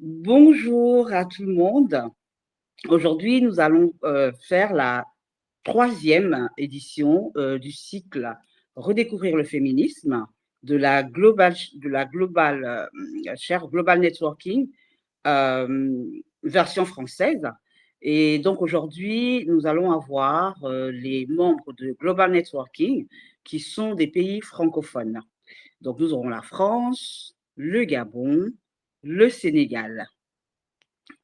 Bonjour à tout le monde. Aujourd'hui, nous allons faire la troisième édition du cycle Redécouvrir le féminisme de la chaire Global Networking version française. Et donc aujourd'hui, nous allons avoir les membres de Global Networking qui sont des pays francophones. Donc nous aurons la France, le Gabon, le Sénégal.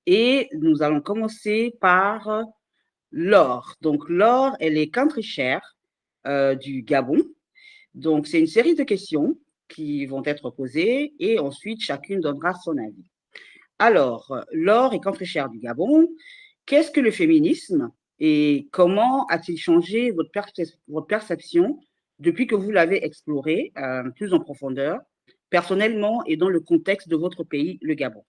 Et nous allons commencer par Laure. Donc, Laure, elle est country chair du Gabon. Donc, c'est une série de questions qui vont être posées et ensuite, chacune donnera son avis. Alors, Laure est country chair du Gabon. Qu'est-ce que le féminisme et comment a-t-il changé votre perception depuis que vous l'avez exploré plus en profondeur, personnellement et dans le contexte de votre pays, le Gabon?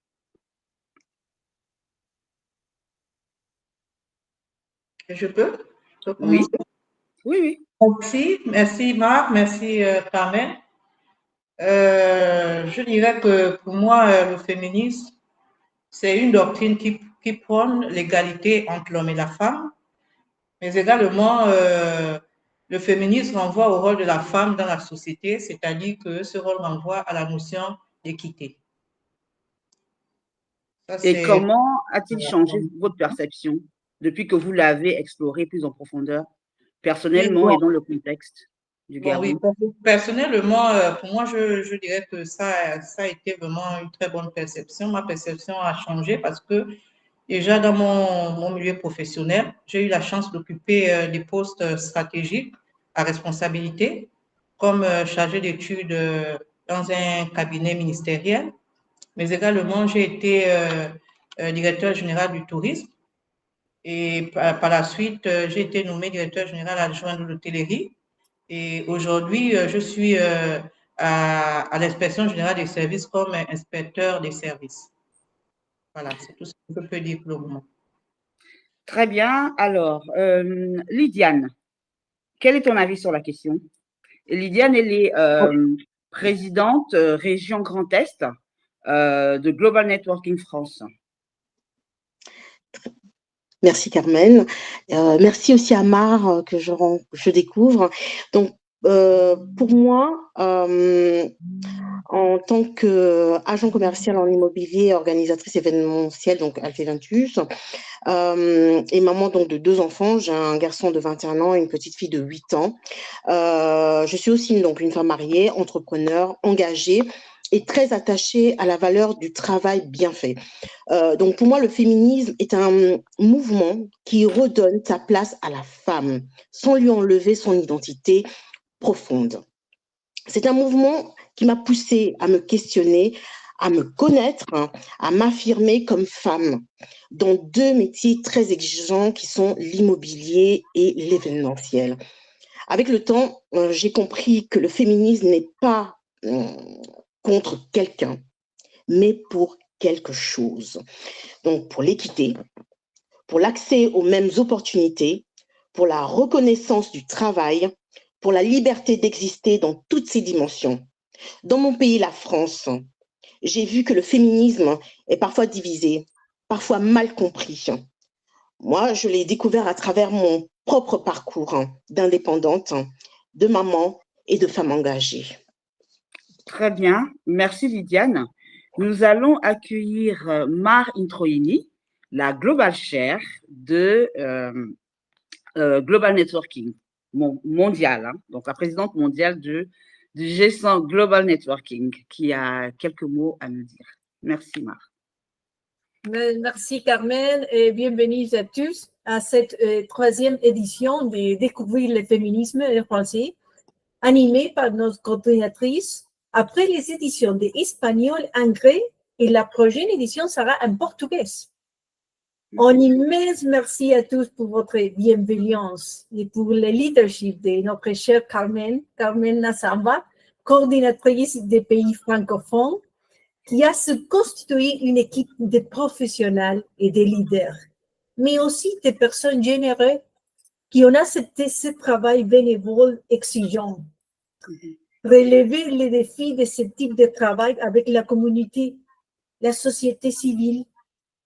Je peux Oui, commencer? oui. Merci Marc, merci Carmen. Je dirais que pour moi, le féminisme, c'est une doctrine qui prône l'égalité entre l'homme et la femme, mais également le féminisme renvoie au rôle de la femme dans la société, c'est-à-dire que ce rôle renvoie à la notion d'équité. Ça, Et c'est comment a-t-il changé votre perception depuis que vous l'avez exploré plus en profondeur, oui, personnellement et bon, dans le contexte du bon, oui, Gabon? personnellement, pour moi, je dirais que ça a été vraiment une très bonne perception. Ma perception a changé parce que déjà dans mon milieu professionnel, j'ai eu la chance d'occuper des postes stratégiques à responsabilité, comme chargé d'études dans un cabinet ministériel, mais également j'ai été directeur général du tourisme et par la suite, j'ai été nommé directeur général adjoint de l'hôtellerie. Et aujourd'hui, je suis à l'inspection générale des services comme inspecteur des services. Voilà, c'est tout ce que je peux dire pour le moment. Très bien. Alors, Lydiane, quel est ton avis sur la question? Lydiane, elle est présidente région Grand Est de Global Networking France. Merci Carmen. Merci aussi à Mar que je découvre. Donc, pour moi, en tant qu'agent commercial en immobilier, organisatrice événementielle, donc Alpheventus, et maman donc, de 2 enfants, j'ai un garçon de 21 ans et une petite fille de 8 ans. Je suis aussi donc, une femme mariée, entrepreneur, engagée et très attachée à la valeur du travail bien fait. Donc pour moi, le féminisme est un mouvement qui redonne sa place à la femme sans lui enlever son identité profonde. C'est un mouvement qui m'a poussée à me questionner, à me connaître, à m'affirmer comme femme dans 2 métiers très exigeants qui sont l'immobilier et l'événementiel. Avec le temps, j'ai compris que le féminisme n'est pas contre quelqu'un, mais pour quelque chose. Donc, pour l'équité, pour l'accès aux mêmes opportunités, pour la reconnaissance du travail, pour la liberté d'exister dans toutes ses dimensions. Dans mon pays, la France, j'ai vu que le féminisme est parfois divisé, parfois mal compris. Moi, je l'ai découvert à travers mon propre parcours d'indépendante, de maman et de femme engagée. Très bien. Merci Lydiane. Nous allons accueillir Mar Introini, la Global Chair de Global Networking mondial, donc la présidente mondiale du G100 Global Networking, qui a quelques mots à nous dire. Merci Mar. Merci Carmen et bienvenue à tous à cette troisième édition de Découvrir le féminisme français, animée par notre coordinatrice. Après les éditions d'espagnol, anglais et la prochaine édition sera en portugais. Un immense merci à tous pour votre bienveillance et pour le leadership de notre chère Carmen Nassamba, coordinatrice des pays francophones, qui a se constitué une équipe de professionnels et de leaders, mais aussi de personnes généreuses qui ont accepté ce travail bénévole exigeant. Relever les défis de ce type de travail avec la communauté la société civile,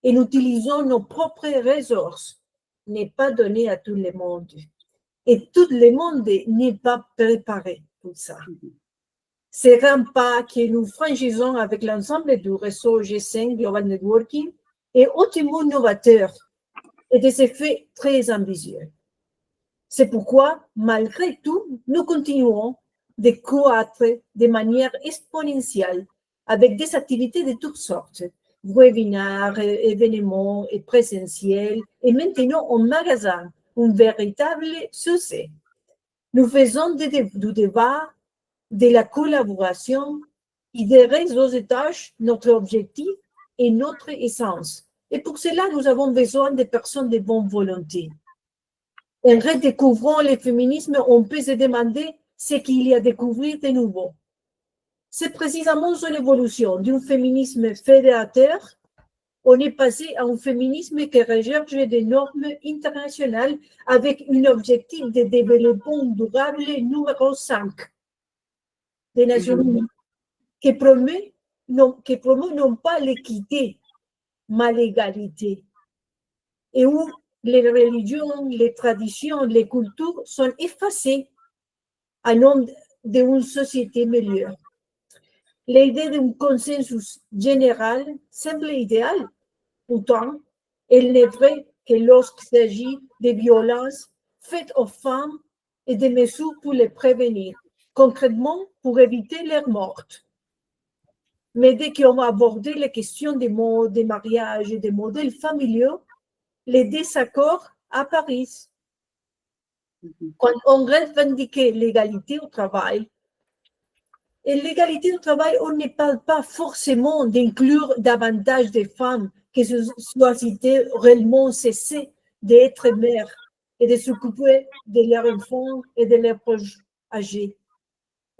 et nous utilisons nos propres ressources, n'est pas donné à tout le monde. Et tout le monde n'est pas préparé pour ça. Ces grands pas que nous franchissons avec l'ensemble du réseau G5 Global Networking est hautement novateur et des effets très ambitieux. C'est pourquoi, malgré tout, nous continuons de croître de manière exponentielle avec des activités de toutes sortes, webinaires, événements et présentiels, et maintenant en magasin, un véritable succès. Nous faisons du débat, de la collaboration et des réseaux de tâches notre objectif et notre essence. Et pour cela, nous avons besoin de personnes de bonne volonté. En redécouvrant le féminisme, on peut se demander ce qu'il y a à découvrir de nouveau. C'est précisément son évolution d'un féminisme fédérateur. On est passé à un féminisme qui recherche des normes internationales avec un objectif de développement durable numéro 5 des Nations Unies, qui promeut non pas l'équité, mais l'égalité, et où les religions, les traditions, les cultures sont effacées en nom d'une société meilleure. L'idée d'un consensus général semble idéale, pourtant, elle n'est vraie que lorsqu'il s'agit de violences faites aux femmes et des mesures pour les prévenir, concrètement pour éviter leur mort. Mais dès qu'on va aborder les questions des mariages et des modèles familiaux, les désaccords apparaissent. Quand on revendique l'égalité au travail, et l'égalité au travail, on ne parle pas forcément d'inclure davantage de femmes qui souhaitaient réellement cesser d'être mères et de s'occuper de leurs enfants et de leurs proches âgés.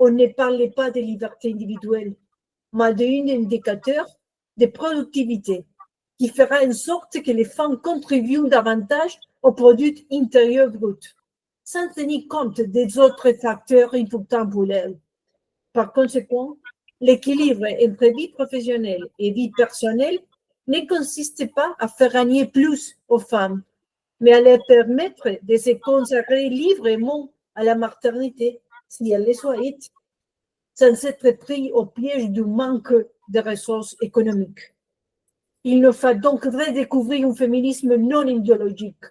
On ne parle pas de liberté individuelle, mais d'un indicateur de productivité qui fera en sorte que les femmes contribuent davantage au produit intérieur brut, sans tenir compte des autres facteurs importants pour elles. Par conséquent, l'équilibre entre vie professionnelle et vie personnelle ne consiste pas à faire gagner plus aux femmes, mais à leur permettre de se consacrer librement à la maternité, si elles le souhaitent, sans être pris au piège du manque de ressources économiques. Il nous faut donc redécouvrir un féminisme non idéologique,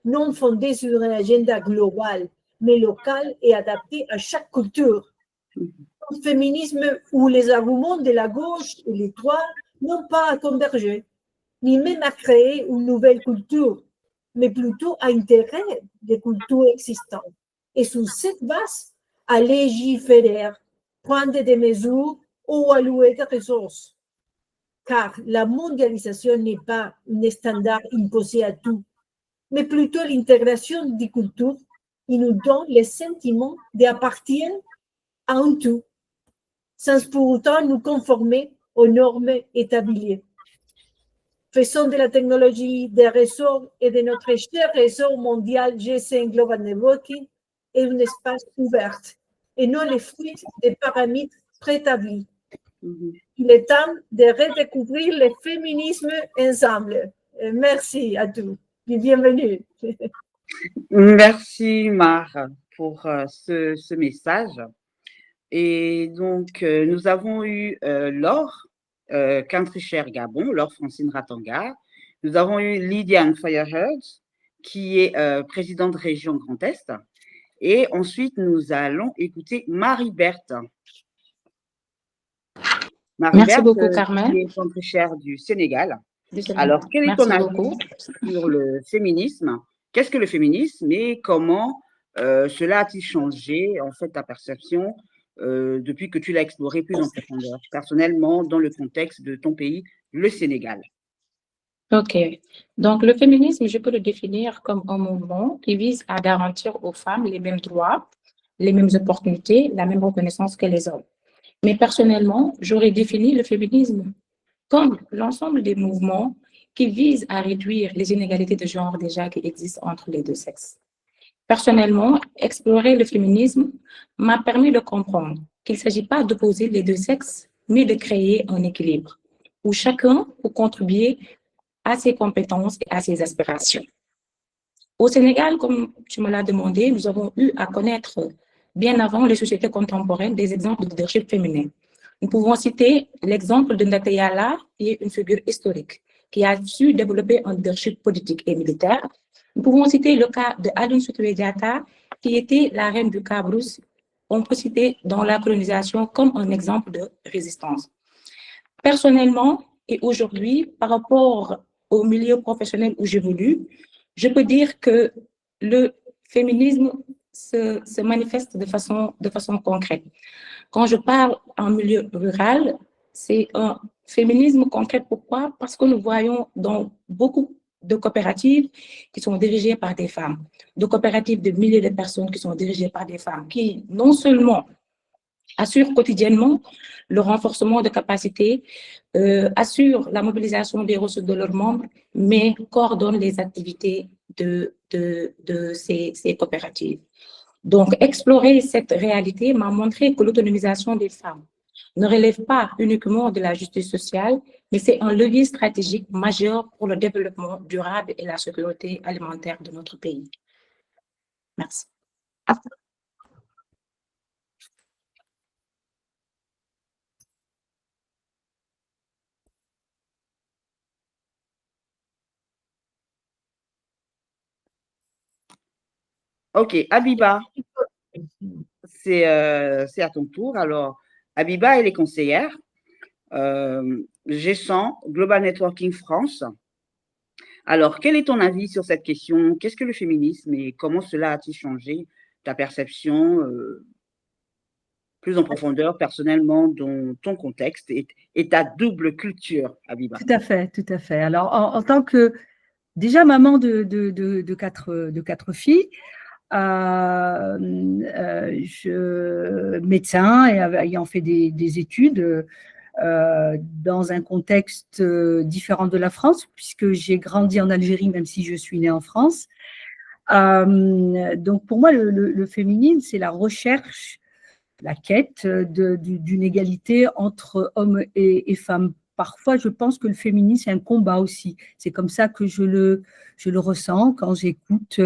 non fondé sur un agenda global, mais local et adapté à chaque culture. Un féminisme où les arguments de la gauche et les droits n'ont pas à converger, ni même à créer une nouvelle culture, mais plutôt à intégrer des cultures existantes. Et sur cette base, à légiférer, prendre des mesures ou allouer des ressources. Car la mondialisation n'est pas un standard imposé à tout, mais plutôt l'intégration des cultures qui nous donne le sentiment d'appartenir à un tout, sans pour autant nous conformer aux normes établies. Faisons de la technologie, des réseaux et de notre cher réseau mondial G5 Global Networking un espace ouvert et non les fruits des paramètres préétablis. Il est temps de redécouvrir le féminisme ensemble. Merci à tous et bienvenue. Merci Mar pour ce message. Et donc, nous avons eu Laure Quintrichère Gabon, Laure Francine Ratanga. Nous avons eu Lydiane Feyerhead, qui est présidente région Grand Est. Et ensuite, nous allons écouter Marie-Berthe. Merci beaucoup, Carmen. Qui est Quintrichère du Sénégal. Alors, quel est ton avis sur le féminisme? Qu'est-ce que le féminisme et comment cela a-t-il changé, en fait, ta perception depuis que tu l'as exploré plus en profondeur, personnellement, dans le contexte de ton pays, le Sénégal? Ok. Donc, le féminisme, je peux le définir comme un mouvement qui vise à garantir aux femmes les mêmes droits, les mêmes opportunités, la même reconnaissance que les hommes. Mais personnellement, j'aurais défini le féminisme comme l'ensemble des mouvements qui visent à réduire les inégalités de genre déjà qui existent entre les deux sexes. Personnellement, explorer le féminisme m'a permis de comprendre qu'il ne s'agit pas d'opposer les deux sexes, mais de créer un équilibre. où chacun peut contribuer à ses compétences et à ses aspirations. Au Sénégal, comme tu me l'as demandé, nous avons eu à connaître bien avant les sociétés contemporaines des exemples de leadership féminin. Nous pouvons citer l'exemple de Ndaté Yala, qui est une figure historique, qui a su développer un leadership politique et militaire. Nous pouvons citer le cas de Aline Sitoé Diatta, qui était la reine du Cabrousse. On peut citer dans la colonisation comme un exemple de résistance. Personnellement, et aujourd'hui, par rapport au milieu professionnel où j'évolue, je peux dire que le féminisme se manifeste de façon concrète. Quand je parle en milieu rural, c'est un féminisme concret. Pourquoi? Parce que nous voyons dans beaucoup de coopératives qui sont dirigées par des femmes, de coopératives de milliers de personnes qui sont dirigées par des femmes, qui non seulement assurent quotidiennement le renforcement de capacités, assurent la mobilisation des ressources de leurs membres, mais coordonnent les activités de ces coopératives. Donc, explorer cette réalité m'a montré que l'autonomisation des femmes ne relève pas uniquement de la justice sociale, mais c'est un levier stratégique majeur pour le développement durable et la sécurité alimentaire de notre pays. Merci. Ok, Abiba, c'est à ton tour. Alors, Abiba, elle est conseillère G100 Global Networking France. Alors, quel est ton avis sur cette question? Qu'est-ce que le féminisme et comment cela a-t-il changé ta perception plus en profondeur personnellement dans ton contexte et ta double culture, Abiba? Tout à fait, tout à fait. Alors, en tant que déjà maman de quatre filles, médecin et ayant fait des études dans un contexte différent de la France, puisque j'ai grandi en Algérie, même si je suis née en France. Donc, pour moi, le féminisme, c'est la recherche, la quête d'une égalité entre hommes et femmes. Parfois, je pense que le féminisme, c'est un combat aussi. C'est comme ça que je le ressens quand j'écoute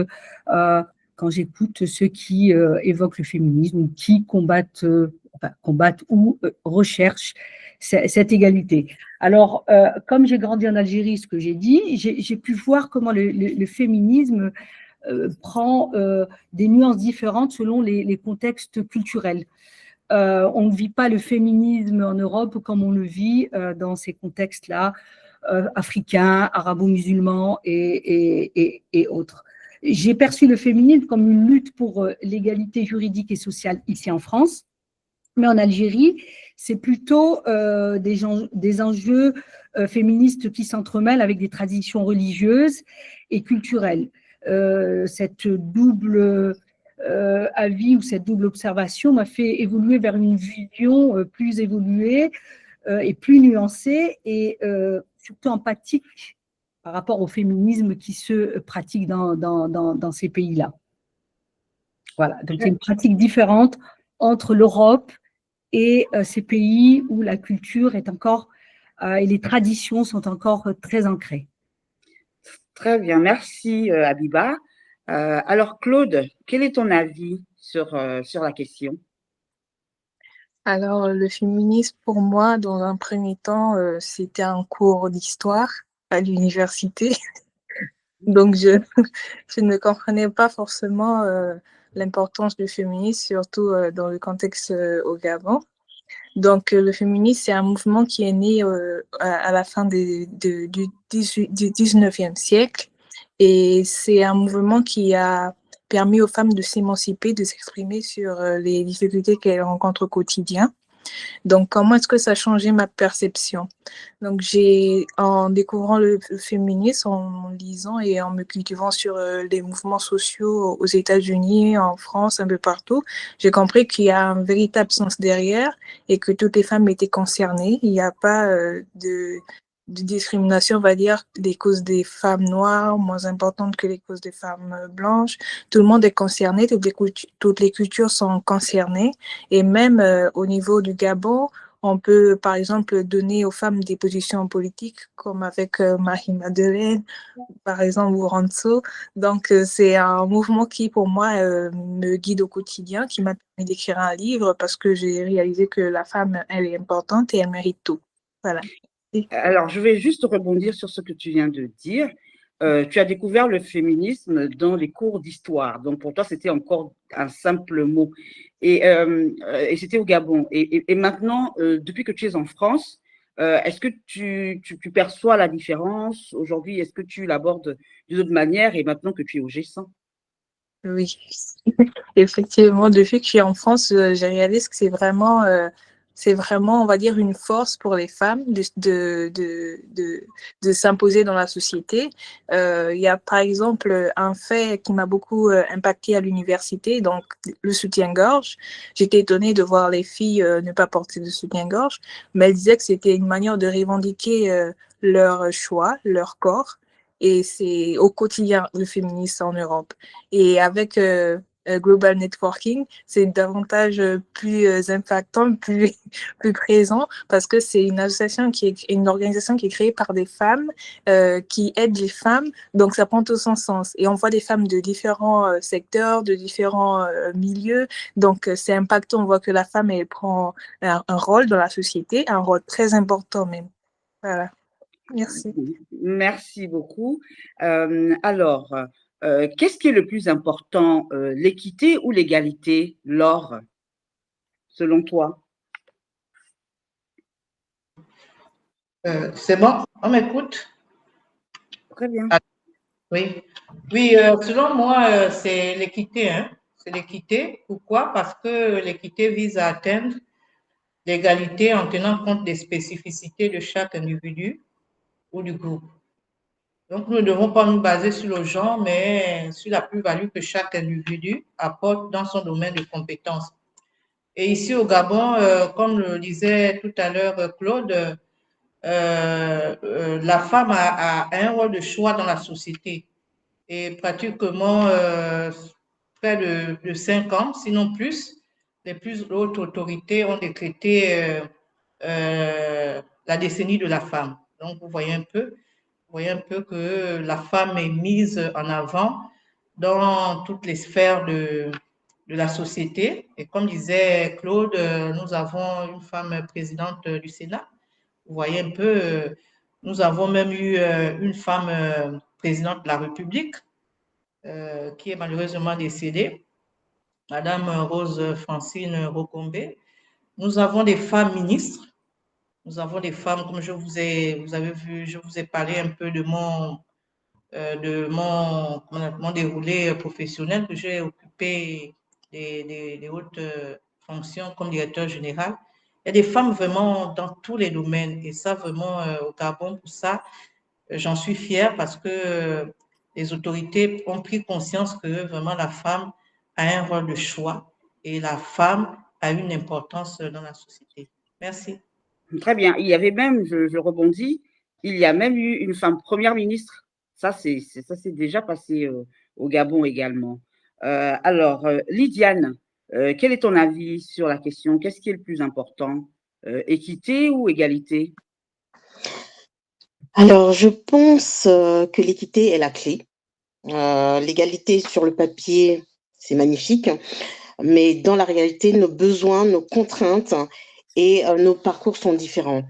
ceux qui évoquent le féminisme ou qui combattent ou recherchent cette égalité. Alors, comme j'ai grandi en Algérie, ce que j'ai dit, j'ai pu voir comment le féminisme prend des nuances différentes selon les contextes culturels. On ne vit pas le féminisme en Europe comme on le vit dans ces contextes-là, africains, arabo-musulmans et autres. J'ai perçu le féminisme comme une lutte pour l'égalité juridique et sociale ici en France, mais en Algérie, c'est plutôt des enjeux féministes qui s'entremêlent avec des traditions religieuses et culturelles. Cette double avis ou cette double observation m'a fait évoluer vers une vision plus évoluée et plus nuancée et surtout empathique par rapport au féminisme qui se pratique dans ces pays-là. Voilà, donc il y a une pratique différente entre l'Europe et ces pays où la culture est encore et les traditions sont encore très ancrées. Très bien, merci Abiba. Alors Claude, quel est ton avis sur la question? Alors, le féminisme, pour moi, dans un premier temps, c'était un cours d'histoire à l'université. Donc, je ne comprenais pas forcément l'importance du féminisme, surtout dans le contexte au Gabon. Donc, le féminisme, c'est un mouvement qui est né à la fin du 19e siècle. Et c'est un mouvement qui a permis aux femmes de s'émanciper, de s'exprimer sur les difficultés qu'elles rencontrent au quotidien. Donc, comment est-ce que ça a changé ma perception? Donc, en découvrant le féminisme, en lisant et en me cultivant sur les mouvements sociaux aux États-Unis, en France, un peu partout, j'ai compris qu'il y a un véritable sens derrière et que toutes les femmes étaient concernées. Il n'y a pas de discrimination, on va dire, les causes des femmes noires moins importantes que les causes des femmes blanches. Tout le monde est concerné, toutes les cultures sont concernées. Et même au niveau du Gabon, on peut, par exemple, donner aux femmes des positions politiques, comme avec Marie-Madeleine, par exemple, ou Ranso. Donc, c'est un mouvement qui, pour moi, me guide au quotidien, qui m'a permis d'écrire un livre parce que j'ai réalisé que la femme, elle est importante et elle mérite tout. Voilà. Alors, je vais juste rebondir sur ce que tu viens de dire. Tu as découvert le féminisme dans les cours d'histoire. Donc, pour toi, c'était encore un simple mot. Et c'était au Gabon. Et maintenant, depuis que tu es en France, est-ce que tu perçois la différence aujourd'hui? Est-ce que tu l'abordes d'une autre manière et maintenant que tu es au G100? Oui, effectivement, depuis que je suis en France, j'ai réalisé que c'est vraiment, on va dire, une force pour les femmes de s'imposer dans la société. Il y a par exemple un fait qui m'a beaucoup impacté à l'université, donc le soutien-gorge. J'étais étonnée de voir les filles ne pas porter de soutien-gorge, mais elles disaient que c'était une manière de revendiquer leur choix, leur corps. Et c'est au quotidien le féminisme en Europe. Et avec Global Networking, c'est davantage plus impactant, plus présent, parce que c'est une association une organisation qui est créée par des femmes qui aident les femmes. Donc, ça prend tout son sens. Et on voit des femmes de différents secteurs, de différents milieux. Donc, c'est impactant. On voit que la femme, elle prend un rôle dans la société, un rôle très important même. Voilà. Merci. Merci beaucoup. Alors, qu'est-ce qui est le plus important, l'équité ou l'égalité, Laure, selon toi? C'est bon, on m'écoute? Très bien. Oui, oui, selon moi, c'est l'équité, hein. C'est l'équité. Pourquoi? Parce que l'équité vise à atteindre l'égalité en tenant compte des spécificités de chaque individu ou du groupe. Donc, nous ne devons pas nous baser sur le genre, mais sur la plus-value que chaque individu apporte dans son domaine de compétences. Et ici au Gabon, comme le disait tout à l'heure Claude, la femme a un rôle de choix dans la société. Et pratiquement près de 5 ans, sinon plus, les plus hautes autorités ont décrété la décennie de la femme. Donc, vous voyez un peu que la femme est mise en avant dans toutes les sphères de la société. Et comme disait Claude, nous avons une femme présidente du Sénat. Vous voyez un peu, nous avons même eu une femme présidente de la République qui est malheureusement décédée, Madame Rose Francine Rocombé. Nous avons des femmes ministres. Nous avons des femmes, comme vous avez vu, je vous ai parlé un peu de mon déroulé professionnel que j'ai occupé des hautes fonctions comme directeur général. Il y a des femmes vraiment dans tous les domaines et ça vraiment au Gabon, pour ça, j'en suis fière parce que les autorités ont pris conscience que vraiment la femme a un rôle de choix et la femme a une importance dans la société. Merci. Très bien. Il y avait même, je rebondis, il y a même eu une femme première ministre. Ça s'est déjà passé au Gabon également. Alors, Lydiane, quel est ton avis sur la question? Qu'est-ce qui est le plus important? Équité ou égalité? Alors, je pense que l'équité est la clé. L'égalité sur le papier, c'est magnifique, mais dans la réalité, nos besoins, nos contraintes et nos parcours sont différents.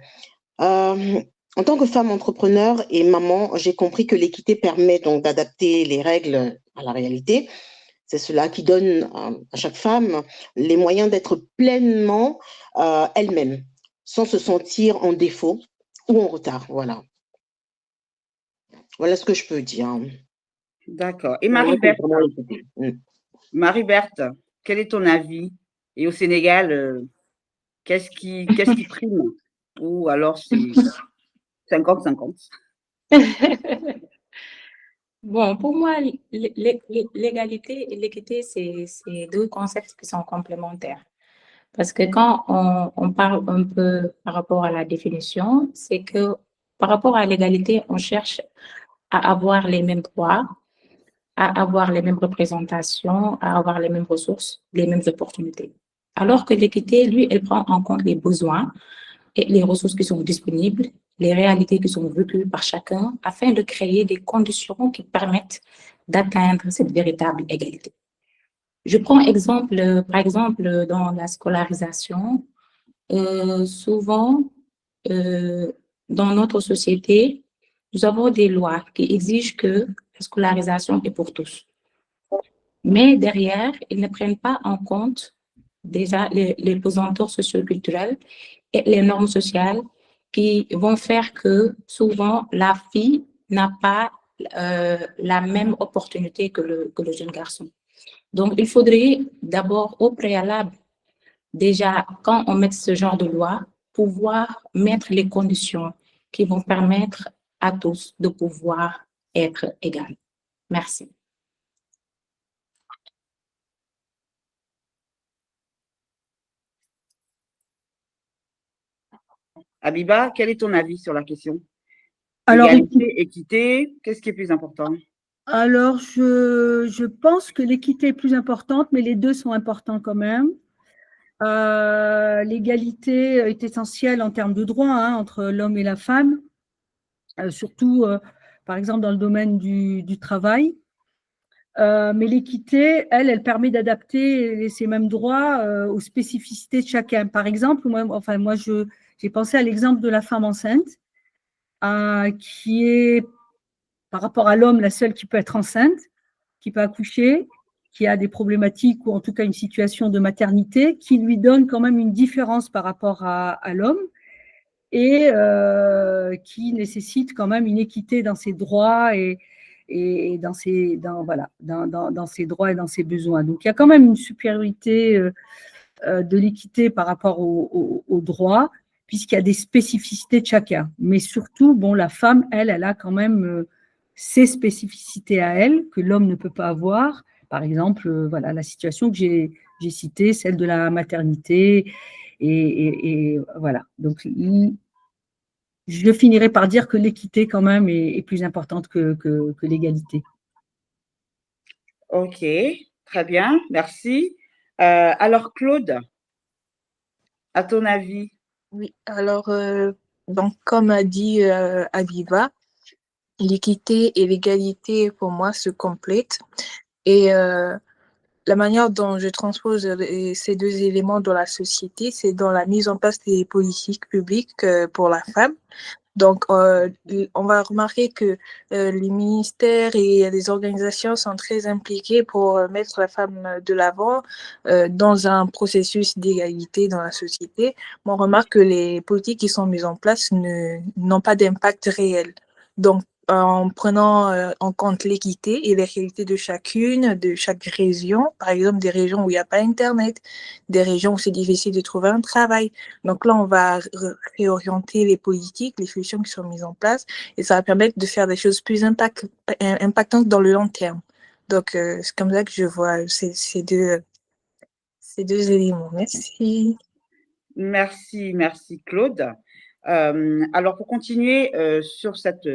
En tant que femme entrepreneur et maman, j'ai compris que l'équité permet donc d'adapter les règles à la réalité. C'est cela qui donne à chaque femme les moyens d'être pleinement elle-même, sans se sentir en défaut ou en retard. Voilà. Voilà ce que je peux dire. D'accord. Et Marie-Berthe, quel est ton avis? Et au Sénégal, qu'est-ce qui prime? Ou alors c'est 50-50? Bon, pour moi, l'égalité et l'équité, c'est deux concepts qui sont complémentaires. Parce que quand on parle un peu par rapport à la définition, c'est que par rapport à l'égalité, on cherche à avoir les mêmes droits, à avoir les mêmes représentations, à avoir les mêmes ressources, les mêmes opportunités. Alors que l'équité, lui, elle prend en compte les besoins et les ressources qui sont disponibles, les réalités qui sont vécues par chacun, afin de créer des conditions qui permettent d'atteindre cette véritable égalité. Je prends exemple, par exemple, dans la scolarisation, souvent, dans notre société, nous avons des lois qui exigent que la scolarisation est pour tous. Mais derrière, ils ne prennent pas en compte déjà les pesanteurs socioculturels et les normes sociales qui vont faire que souvent la fille n'a pas la même opportunité que le jeune garçon. Donc, il faudrait d'abord au préalable, déjà, quand on met ce genre de loi, pouvoir mettre les conditions qui vont permettre à tous de pouvoir être égaux. Merci. Abiba, quel est ton avis sur la question? Alors, Égalité, équité, qu'est-ce qui est plus important? alors je pense que l'équité est plus importante, mais les deux sont importants quand même. L'égalité est essentielle en termes de droits entre l'homme et la femme, surtout, par exemple, dans le domaine du travail. Mais l'équité, elle permet d'adapter ces mêmes droits aux spécificités de chacun. Par exemple, moi j'ai pensé à l'exemple de la femme enceinte, qui est, par rapport à l'homme, la seule qui peut être enceinte, qui peut accoucher, qui a des problématiques ou en tout cas une situation de maternité, qui lui donne quand même une différence par rapport à l'homme et qui nécessite quand même une équité dans ses droits et dans ses droits et dans ses besoins. Donc il y a quand même une supériorité de l'équité par rapport aux droits, puisqu'il y a des spécificités de chacun. Mais surtout, bon, la femme, elle a quand même ses spécificités à elle que l'homme ne peut pas avoir. Par exemple, voilà, la situation que j'ai citée, celle de la maternité. Et voilà. Donc, je finirai par dire que l'équité, quand même, est plus importante que l'égalité. Ok, très bien, merci. Alors, Claude, à ton avis? Oui, alors, donc, comme a dit Abiba, l'équité et l'égalité, pour moi, se complètent. Et la manière dont je transpose ces deux éléments dans la société, c'est dans la mise en place des politiques publiques pour la femme. Donc, on va remarquer que les ministères et les organisations sont très impliqués pour mettre la femme de l'avant dans un processus d'égalité dans la société. Mais on remarque que les politiques qui sont mises en place n'ont pas d'impact réel. Donc, en prenant en compte l'équité et les réalités de chacune, de chaque région, par exemple des régions où il n'y a pas Internet, des régions où c'est difficile de trouver un travail. Donc là, on va réorienter les politiques, les solutions qui sont mises en place et ça va permettre de faire des choses plus impactantes dans le long terme. Donc, c'est comme ça que je vois ces deux éléments. Merci. Merci Claude. Alors, pour continuer sur cette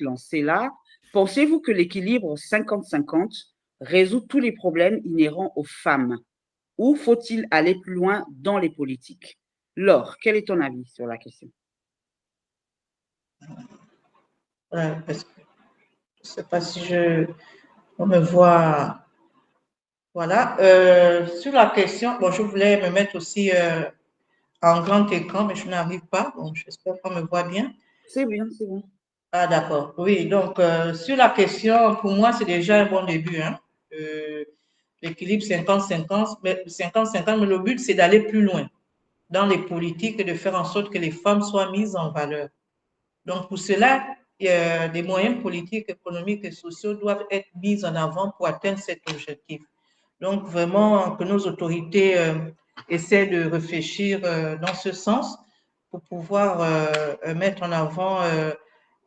lancée-là, pensez-vous que l'équilibre 50-50 résout tous les problèmes inhérents aux femmes ou faut-il aller plus loin dans les politiques? Laure, quel est ton avis sur la question? Parce que je ne sais pas si on me voit. Voilà. Sur la question, bon, je voulais me mettre aussi en grand écran, mais je n'arrive pas. Bon, j'espère qu'on me voit bien. C'est bien, c'est bon. Ah, d'accord. Oui, donc sur la question, pour moi, c'est déjà un bon début. L'équilibre 50-50, mais le but, c'est d'aller plus loin dans les politiques et de faire en sorte que les femmes soient mises en valeur. Donc, pour cela, des moyens politiques, économiques et sociaux doivent être mis en avant pour atteindre cet objectif. Donc, vraiment, que nos autorités essaient de réfléchir dans ce sens pour pouvoir mettre en avant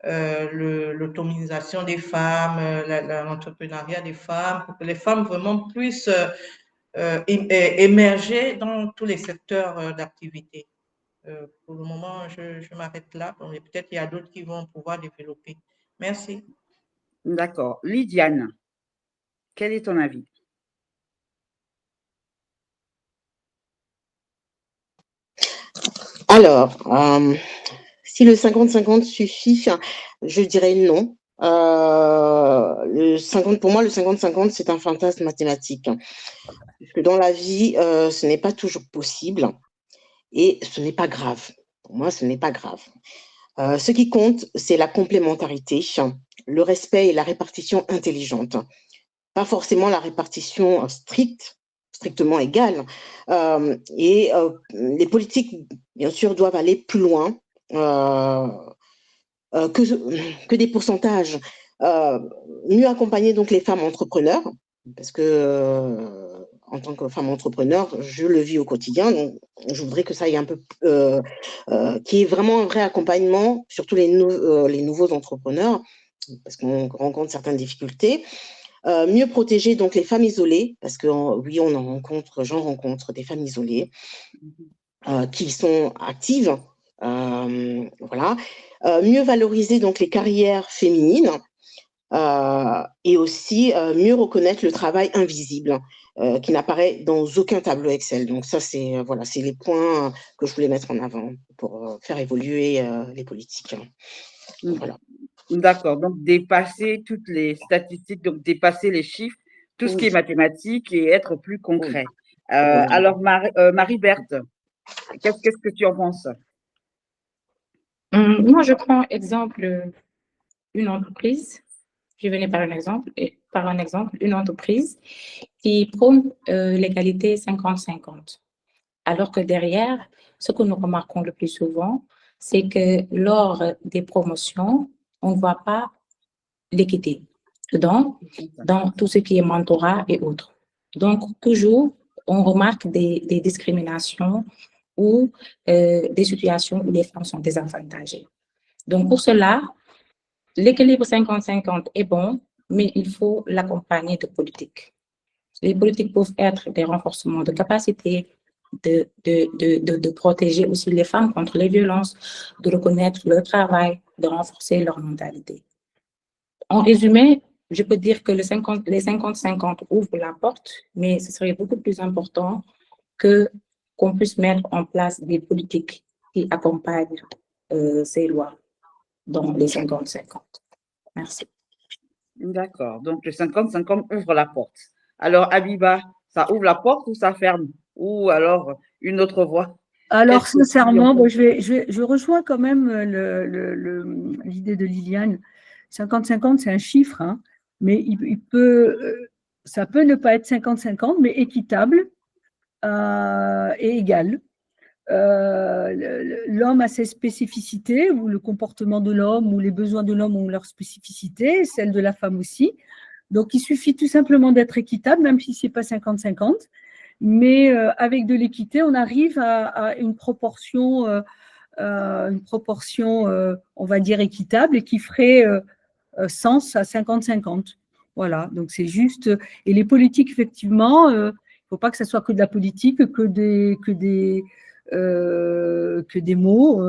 l'autonomisation des femmes, l'entrepreneuriat des femmes, pour que les femmes vraiment puissent émerger dans tous les secteurs d'activité. Pour le moment, je m'arrête là. Peut-être il y a d'autres qui vont pouvoir développer. Merci. D'accord. Lydiane, quel est ton avis? Alors, si le 50-50 suffit, je dirais non. Pour moi, le 50-50, c'est un fantasme mathématique. Parce que dans la vie, ce n'est pas toujours possible et ce n'est pas grave. Pour moi, ce n'est pas grave. Ce qui compte, c'est la complémentarité, le respect et la répartition intelligente. Pas forcément la répartition strictement égale. Les politiques, bien sûr, doivent aller plus loin que des pourcentages. Mieux accompagner donc les femmes entrepreneurs, parce que en tant que femme entrepreneur, je le vis au quotidien, donc je voudrais que ça ait un peu, qu'il y ait vraiment un vrai accompagnement, surtout les nouveaux entrepreneurs, parce qu'on rencontre certaines difficultés. Mieux protéger donc les femmes isolées, parce que oui, j'en rencontre des femmes isolées qui sont actives, voilà. Mieux valoriser donc les carrières féminines et aussi mieux reconnaître le travail invisible qui n'apparaît dans aucun tableau Excel. Donc ça, c'est les points que je voulais mettre en avant pour faire évoluer les politiques. Voilà. D'accord, donc dépasser toutes les statistiques, donc dépasser les chiffres, tout ce qui est mathématique et être plus concret. Alors, Marie-Berthe, qu'est-ce que tu en penses? Moi, je prends exemple une entreprise. Je venais par un exemple, une entreprise qui prône l'égalité 50-50. Alors que derrière, ce que nous remarquons le plus souvent, c'est que lors des promotions, on ne voit pas l'équité dans tout ce qui est mentorat et autres. Donc, toujours, on remarque des discriminations ou des situations où les femmes sont désavantagées. Donc, pour cela, l'équilibre 50-50 est bon, mais il faut l'accompagner de politiques. Les politiques peuvent être des renforcements de capacités, de protéger aussi les femmes contre les violences, de reconnaître leur travail, de renforcer leur mentalité. En résumé, je peux dire que les 50-50 ouvrent la porte, mais ce serait beaucoup plus important qu'on puisse mettre en place des politiques qui accompagnent ces lois dans les 50-50. Merci. D'accord, donc le 50-50 ouvre la porte. Alors, Habiba, ça ouvre la porte ou ça ferme? Ou alors une autre voie? Alors, sincèrement, bon, je rejoins quand même l'idée de Liliane. 50-50, c'est un chiffre, hein, mais ça peut ne pas être 50-50, mais équitable et égal. L'homme a ses spécificités, ou le comportement de l'homme, ou les besoins de l'homme ont leurs spécificités, celles de la femme aussi. Donc, il suffit tout simplement d'être équitable, même si ce n'est pas 50-50. Mais avec de l'équité, on arrive à une proportion, on va dire, équitable et qui ferait sens à 50-50. Voilà, donc c'est juste. Et les politiques, effectivement, il ne faut pas que ce soit que de la politique, que des mots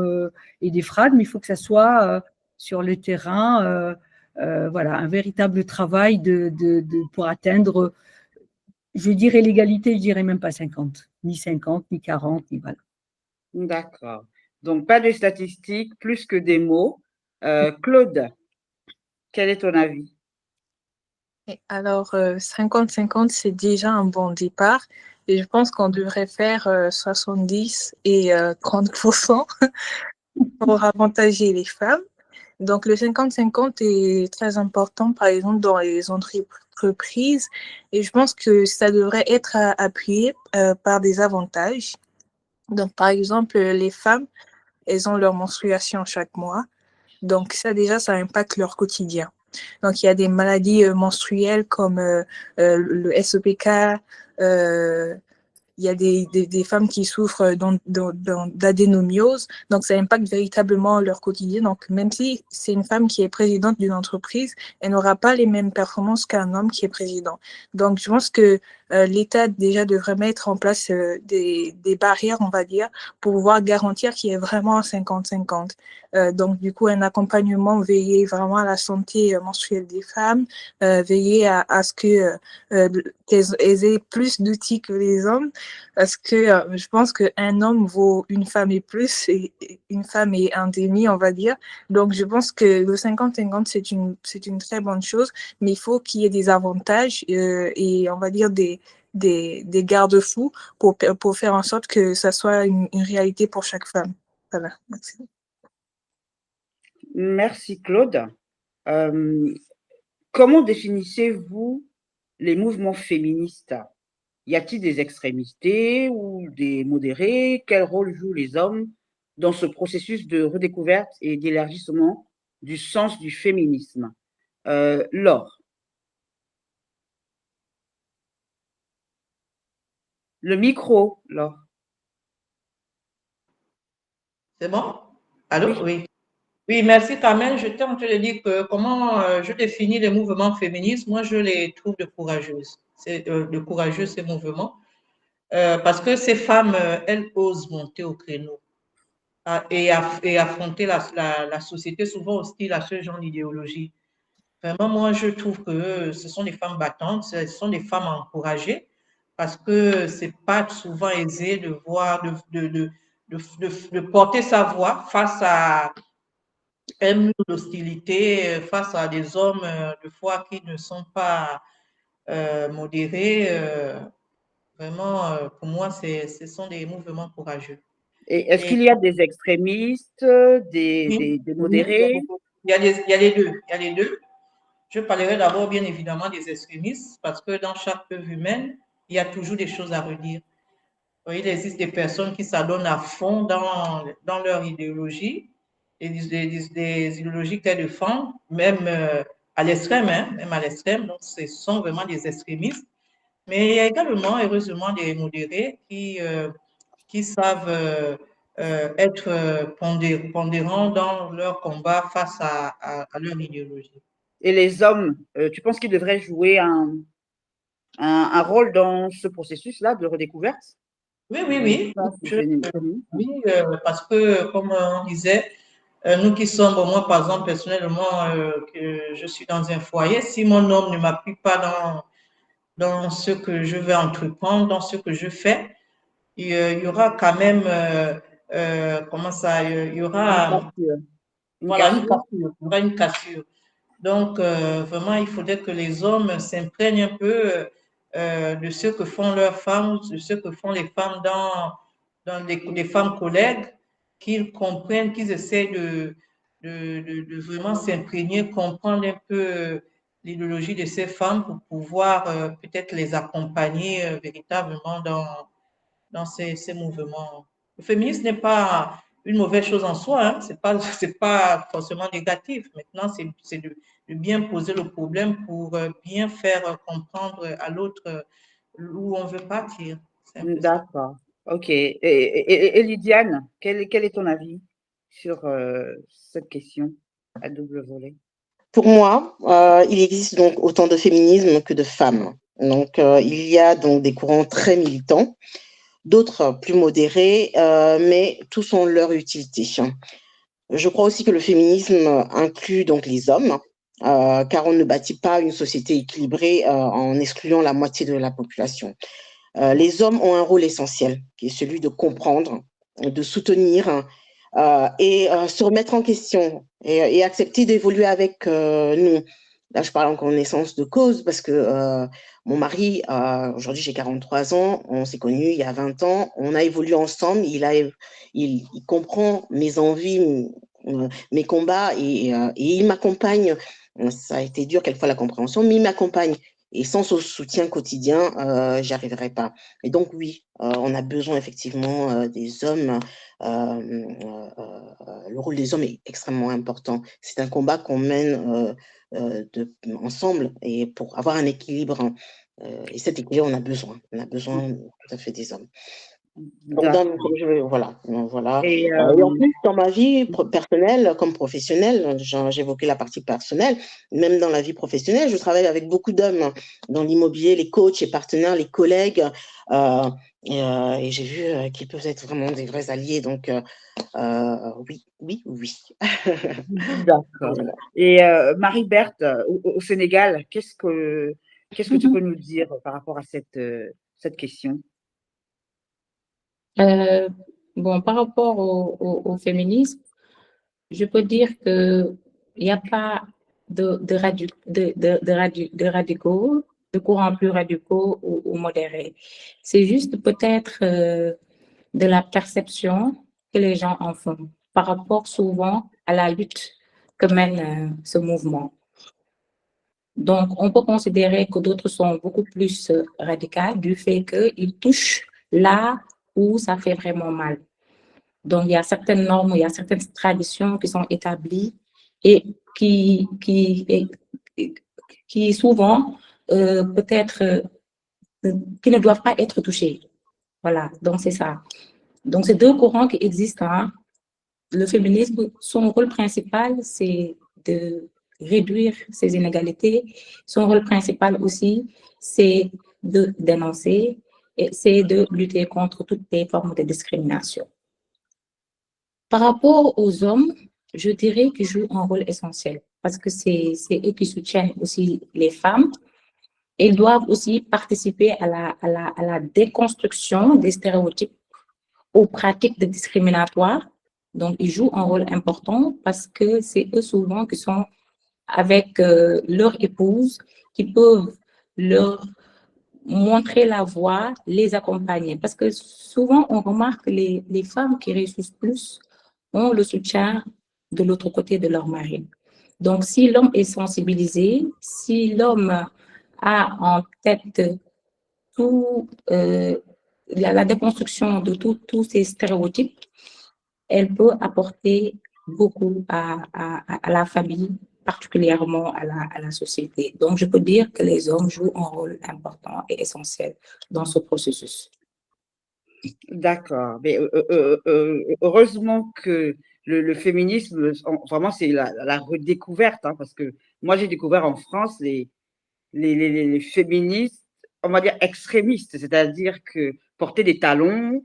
et des phrases, mais il faut que ça soit sur le terrain, voilà, un véritable travail pour atteindre, je dirais l'égalité, je dirais même pas 50, ni 50, ni 40, ni voilà. D'accord. Donc, pas de statistiques, plus que des mots. Claude, quel est ton avis? Alors, 50-50, c'est déjà un bon départ. Et je pense qu'on devrait faire 70 et 30% pour avantager les femmes. Donc, le 50-50 est très important, par exemple, dans les entreprises. Et je pense que ça devrait être appuyé par des avantages. Donc, par exemple, les femmes, elles ont leur menstruation chaque mois. Donc, ça, déjà, ça impacte leur quotidien. Donc, il y a des maladies menstruelles comme le SEPK. Il y a des femmes qui souffrent d'adénomiose. Donc, ça impacte véritablement leur quotidien. Donc, même si c'est une femme qui est présidente d'une entreprise, elle n'aura pas les mêmes performances qu'un homme qui est président. Donc, je pense que l'État déjà devrait mettre en place des barrières, on va dire, pour pouvoir garantir qu'il y ait vraiment un 50-50. Donc, du coup, un accompagnement, veiller vraiment à la santé menstruelle des femmes, veiller à ce qu'elles aient plus d'outils que les hommes, parce que je pense qu'un homme vaut une femme et plus, et une femme et un demi, on va dire. Donc, je pense que le 50-50, c'est une très bonne chose, mais il faut qu'il y ait des avantages et on va dire des garde-fous pour faire en sorte que ça soit une réalité pour chaque femme. Voilà, merci. Merci Claude. Comment définissez-vous les mouvements féministes? Y a-t-il des extrémistes ou des modérés? Quel rôle jouent les hommes dans ce processus de redécouverte et d'élargissement du sens du féminisme? Laure. Le micro, Laure. C'est bon? Allô? Oui. Oui. Oui, merci Carmen. Je t'ai en train de dire que comment je définis les mouvements féministes. Moi, je les trouve de courageuses. C'est de courageux ces mouvements. Parce que ces femmes, elles osent monter au créneau et affronter la société souvent hostile à ce genre d'idéologie. Vraiment, moi, je trouve que ce sont des femmes battantes, ce sont des femmes encouragées, parce que c'est pas souvent aisé de voir, de porter sa voix face à un mur d'hostilité, face à des hommes, de foi, qui ne sont pas modérés. Vraiment, pour moi, ce sont des mouvements courageux. Et est-ce Et qu'il y a des extrémistes, oui, des oui, modérés? il y a les deux. Il y a les deux. Je parlerai d'abord, bien évidemment, des extrémistes, parce que dans chaque peuple humaine, il y a toujours des choses à redire. Il existe des personnes qui s'adonnent à fond dans leur idéologie, des idéologies qu'elles défendent, même à l'extrême, hein, même à l'extrême. Donc, ce sont vraiment des extrémistes. Mais il y a également, heureusement, des modérés qui savent être pondérants dans leur combat face à leur idéologie. Et les hommes, tu penses qu'ils devraient jouer un rôle dans ce processus-là de redécouverte? Oui, oui, oui. Oui, parce que, comme on disait, nous qui sommes, moi, par exemple, personnellement, que je suis dans un foyer, si mon homme ne m'appuie pas dans ce que je vais entreprendre, dans ce que je fais, il y aura quand même, comment ça, il y aura, voilà, une cassure. Il y aura une cassure. Donc, vraiment, il faudrait que les hommes s'imprègnent un peu de ce que font leurs femmes, de ce que font les femmes dans les femmes collègues, qu'ils comprennent, qu'ils essaient de vraiment s'imprégner, comprendre un peu l'idéologie de ces femmes pour pouvoir peut-être les accompagner véritablement dans ces mouvements. Le féminisme n'est pas une mauvaise chose en soi, hein. C'est pas forcément négatif. Maintenant, c'est de bien poser le problème pour bien faire comprendre à l'autre où on veut partir. D'accord. OK. Et Lydiane, quel est ton avis sur cette question à double volet? Pour moi, il existe donc autant de féminisme que de femmes. Donc, il y a donc des courants très militants, d'autres plus modérés, mais tous ont leur utilité. Je crois aussi que le féminisme inclut donc les hommes, car on ne bâtit pas une société équilibrée en excluant la moitié de la population. Les hommes ont un rôle essentiel, qui est celui de comprendre, de soutenir et se remettre en question et accepter d'évoluer avec nous. Là, je parle en connaissance de cause parce que mon mari, aujourd'hui j'ai 43 ans, on s'est connus il y a 20 ans, on a évolué ensemble, il comprend mes envies, mes combats et il m'accompagne. Ça a été dur quelquefois la compréhension, mais il m'accompagne. Et sans ce soutien quotidien, j'y arriverai pas. Et donc, oui, on a besoin effectivement des hommes. Le rôle des hommes est extrêmement important. C'est un combat qu'on mène ensemble et pour avoir un équilibre. Et cet équilibre, on a besoin. On a besoin tout à fait des hommes. Donc, voilà. Et, Et en plus, dans ma vie personnelle comme professionnelle, j'évoquais la partie personnelle, même dans la vie professionnelle, je travaille avec beaucoup d'hommes dans l'immobilier, les coachs, les partenaires, les collègues, et j'ai vu qu'ils peuvent être vraiment des vrais alliés. Donc, oui. D'accord. Voilà. Et Marie-Berthe, au Sénégal, qu'est-ce que tu peux nous dire par rapport à cette question? Bon, par rapport au féminisme, je peux dire qu'il n'y a pas de radicaux, de courants plus radicaux ou modérés. C'est juste peut-être de la perception que les gens en font par rapport souvent à la lutte que mène ce mouvement. Donc, on peut considérer que d'autres sont beaucoup plus radicales du fait qu'ils touchent là où ça fait vraiment mal. Donc, il y a certaines normes, il y a certaines traditions qui sont établies et qui souvent, peut-être, qui ne doivent pas être touchées. Voilà, donc c'est ça. Donc, c'est deux courants qui existent. Hein. Le féminisme, son rôle principal, c'est de réduire ces inégalités. Son rôle principal aussi, c'est de dénoncer et c'est de lutter contre toutes les formes de discrimination. Par rapport aux hommes, je dirais qu'ils jouent un rôle essentiel parce que c'est eux qui soutiennent aussi les femmes. Ils doivent aussi participer à la déconstruction des stéréotypes aux pratiques discriminatoires. Donc, ils jouent un rôle important parce que c'est eux souvent qui sont avec leur épouse qui peuvent leur montrer la voie, les accompagner. Parce que souvent, on remarque que les femmes qui réussissent plus ont le soutien de l'autre côté de leur mari. Donc, si l'homme est sensibilisé, si l'homme a en tête tout, la déconstruction de tous ces stéréotypes, elle peut apporter beaucoup à la famille, particulièrement à la société. Donc, je peux dire que les hommes jouent un rôle important et essentiel dans ce processus. D'accord. Mais heureusement que le féminisme, vraiment, c'est la redécouverte, hein, parce que moi, j'ai découvert en France les féministes, on va dire extrémistes, c'est-à-dire que porter des talons,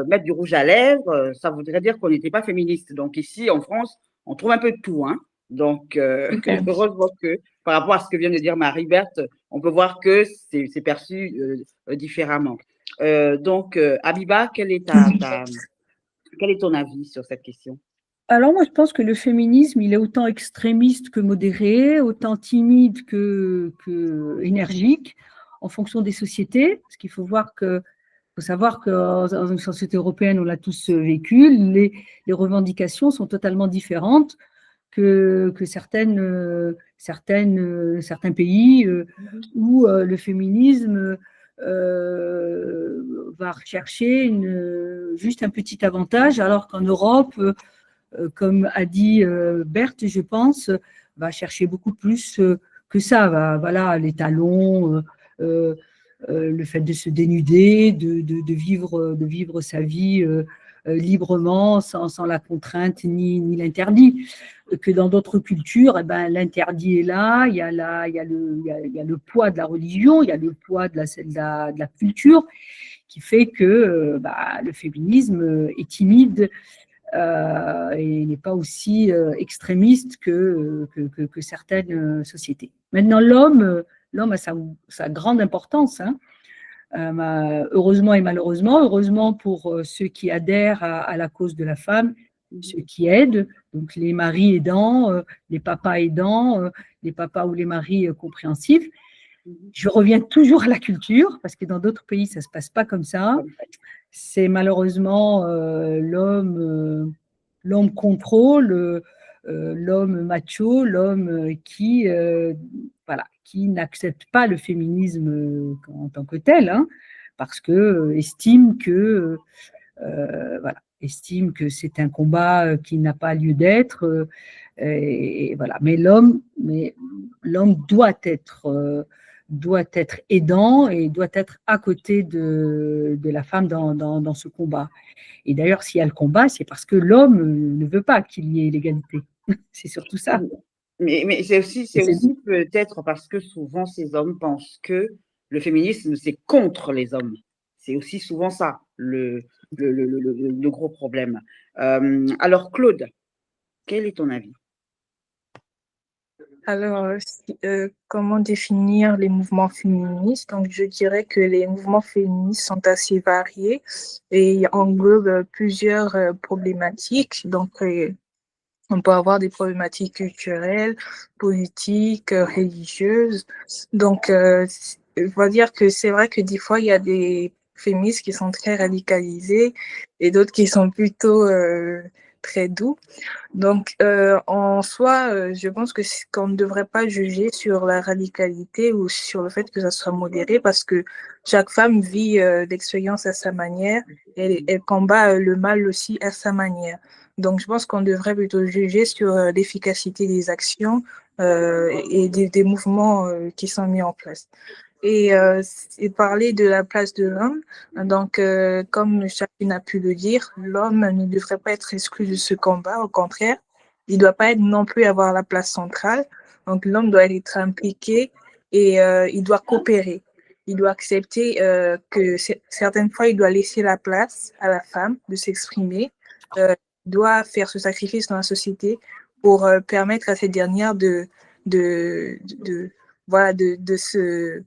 mettre du rouge à lèvres, ça voudrait dire qu'on n'était pas féministe. Donc ici, en France, on trouve un peu de tout. Hein. Donc, heureusement que par rapport à ce que vient de dire Marie-Berthe, on peut voir que c'est perçu différemment. Donc, Abiba, quel est ton avis sur cette question? Alors moi, je pense que le féminisme, il est autant extrémiste que modéré, autant timide que énergique, en fonction des sociétés. Parce qu'il faut savoir que dans une société européenne, on l'a tous vécu, les revendications sont totalement différentes que certains pays où le féminisme va rechercher juste un petit avantage, alors qu'en Europe, comme a dit Berthe, je pense, va chercher beaucoup plus que ça. Voilà, les talons, le fait de se dénuder, de vivre sa vie librement, sans la contrainte ni l'interdit. Que dans d'autres cultures, eh ben, l'interdit est là, il y a le poids de la religion, il y a le poids de la culture, qui fait que le féminisme est timide et n'est pas aussi extrémiste que certaines sociétés. Maintenant, l'homme a sa grande importance, hein. Heureusement et malheureusement. Heureusement pour ceux qui adhèrent à la cause de la femme, ceux qui aident, donc les maris aidants, les papas aidants, les papas ou les maris compréhensifs. Je reviens toujours à la culture, parce que dans d'autres pays, ça ne se passe pas comme ça. C'est malheureusement l'homme contrôle, l'homme macho, l'homme qui n'accepte pas le féminisme en tant que tel, hein, parce que estime que c'est un combat qui n'a pas lieu d'être, et voilà. Mais l'homme doit être doit être aidant et doit être à côté de la femme dans ce combat. Et d'ailleurs, s'il y a le combat, c'est parce que l'homme ne veut pas qu'il y ait l'égalité. C'est surtout ça. Mais c'est Et c'est aussi peut-être parce que souvent ces hommes pensent que le féminisme, c'est contre les hommes. C'est aussi souvent ça, le gros problème. Alors, Claude, quel est ton avis? Alors, comment définir les mouvements féministes? Donc, je dirais que les mouvements féministes sont assez variés et englobent plusieurs problématiques. Donc, on peut avoir des problématiques culturelles, politiques, religieuses. Donc, on va dire que c'est vrai que des fois, il y a des féministes qui sont très radicalisés et d'autres qui sont plutôt très doux. Donc, en soi, je pense qu'on ne devrait pas juger sur la radicalité ou sur le fait que ça soit modéré parce que chaque femme vit l'expérience à sa manière et elle combat le mal aussi à sa manière. Donc, je pense qu'on devrait plutôt juger sur l'efficacité des actions et des mouvements qui sont mis en place. Et parler de la place de l'homme. Donc, comme chacune a pu le dire, l'homme ne devrait pas être exclu de ce combat. Au contraire, il ne doit pas être non plus avoir la place centrale. Donc, l'homme doit être impliqué et il doit coopérer. Il doit accepter que certaines fois, il doit laisser la place à la femme de s'exprimer. Il doit faire ce sacrifice dans la société pour permettre à cette dernière de se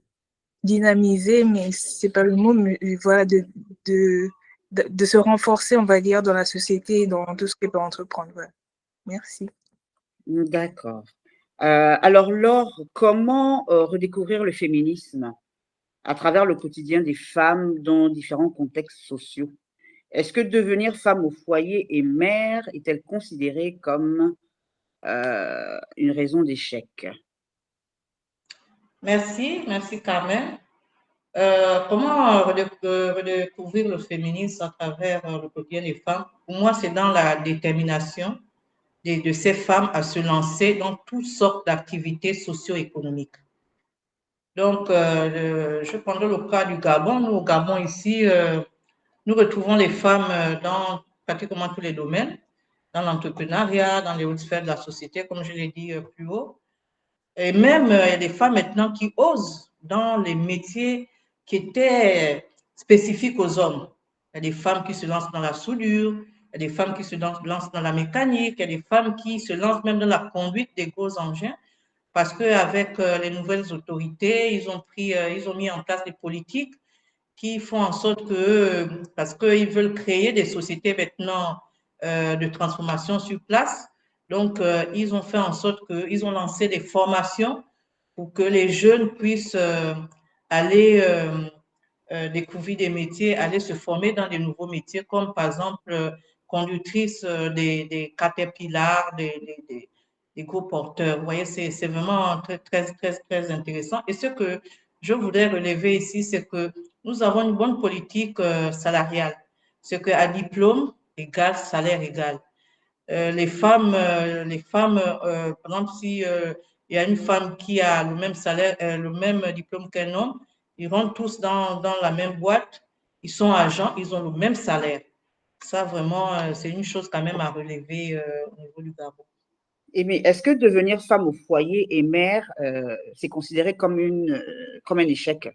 dynamiser, mais c'est pas le mot, mais voilà, de se renforcer, on va dire, dans la société et dans tout ce qu'elle peut entreprendre. Voilà. Merci. D'accord. Alors, Laure, comment redécouvrir le féminisme à travers le quotidien des femmes dans différents contextes sociaux? Est-ce que devenir femme au foyer et mère est-elle considérée comme une raison d'échec? Merci Carmen. Comment redécouvrir le féminisme à travers le quotidien des femmes? Pour moi, c'est dans la détermination de ces femmes à se lancer dans toutes sortes d'activités socio-économiques. Donc, je prendrai le cas du Gabon. Nous, au Gabon, ici, nous retrouvons les femmes dans pratiquement tous les domaines, dans l'entrepreneuriat, dans les hautes sphères de la société, comme je l'ai dit plus haut. Et même, il y a des femmes maintenant qui osent dans les métiers qui étaient spécifiques aux hommes. Il y a des femmes qui se lancent dans la soudure, il y a des femmes qui se lancent dans la mécanique, il y a des femmes qui se lancent même dans la conduite des gros engins parce qu'avec les nouvelles autorités, ils ont mis en place des politiques qui font en sorte que, parce qu'ils veulent créer des sociétés maintenant de transformation sur place, donc ils ont fait en sorte qu'ils ont lancé des formations pour que les jeunes puissent aller découvrir des métiers, aller se former dans des nouveaux métiers, comme par exemple conductrice des caterpillars, des gros porteurs. Vous voyez, c'est vraiment très intéressant. Et ce que je voudrais relever ici, c'est que nous avons une bonne politique salariale. C'est qu'à diplôme égal, salaire égal. Les femmes, par exemple, si il y a une femme qui a le même salaire, le même diplôme qu'un homme, ils rentrent tous dans la même boîte, ils sont agents, ils ont le même salaire. Ça, vraiment, c'est une chose quand même à relever au niveau du Gabon. Et mais est-ce que devenir femme au foyer et mère, c'est considéré comme comme un échec?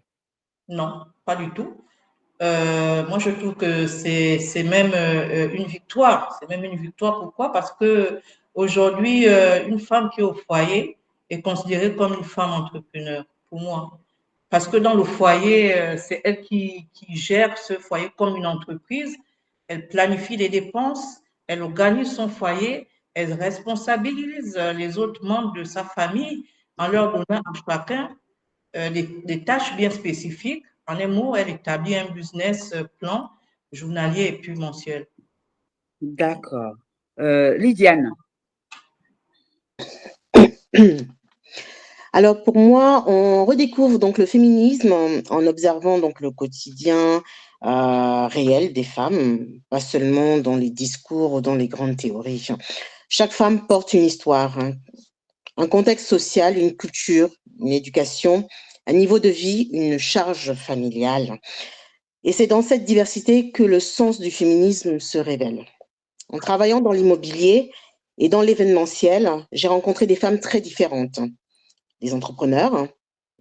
Non, pas du tout. Moi, je trouve que c'est même une victoire. C'est même une victoire. Pourquoi? Parce que aujourd'hui, une femme qui est au foyer est considérée comme une femme entrepreneur, pour moi. Parce que dans le foyer, c'est elle qui gère ce foyer comme une entreprise. Elle planifie les dépenses, elle organise son foyer, elle responsabilise les autres membres de sa famille en leur donnant à chacun des tâches bien spécifiques. En un mot, elle établit un business plan journalier et puis mensuel. D'accord. Lydiane. Alors pour moi, on redécouvre donc le féminisme en observant donc le quotidien réel des femmes, pas seulement dans les discours ou dans les grandes théories. Chaque femme porte une histoire, un contexte social, une culture, une éducation, un niveau de vie, une charge familiale. Et c'est dans cette diversité que le sens du féminisme se révèle. En travaillant dans l'immobilier et dans l'événementiel, j'ai rencontré des femmes très différentes. Des entrepreneurs,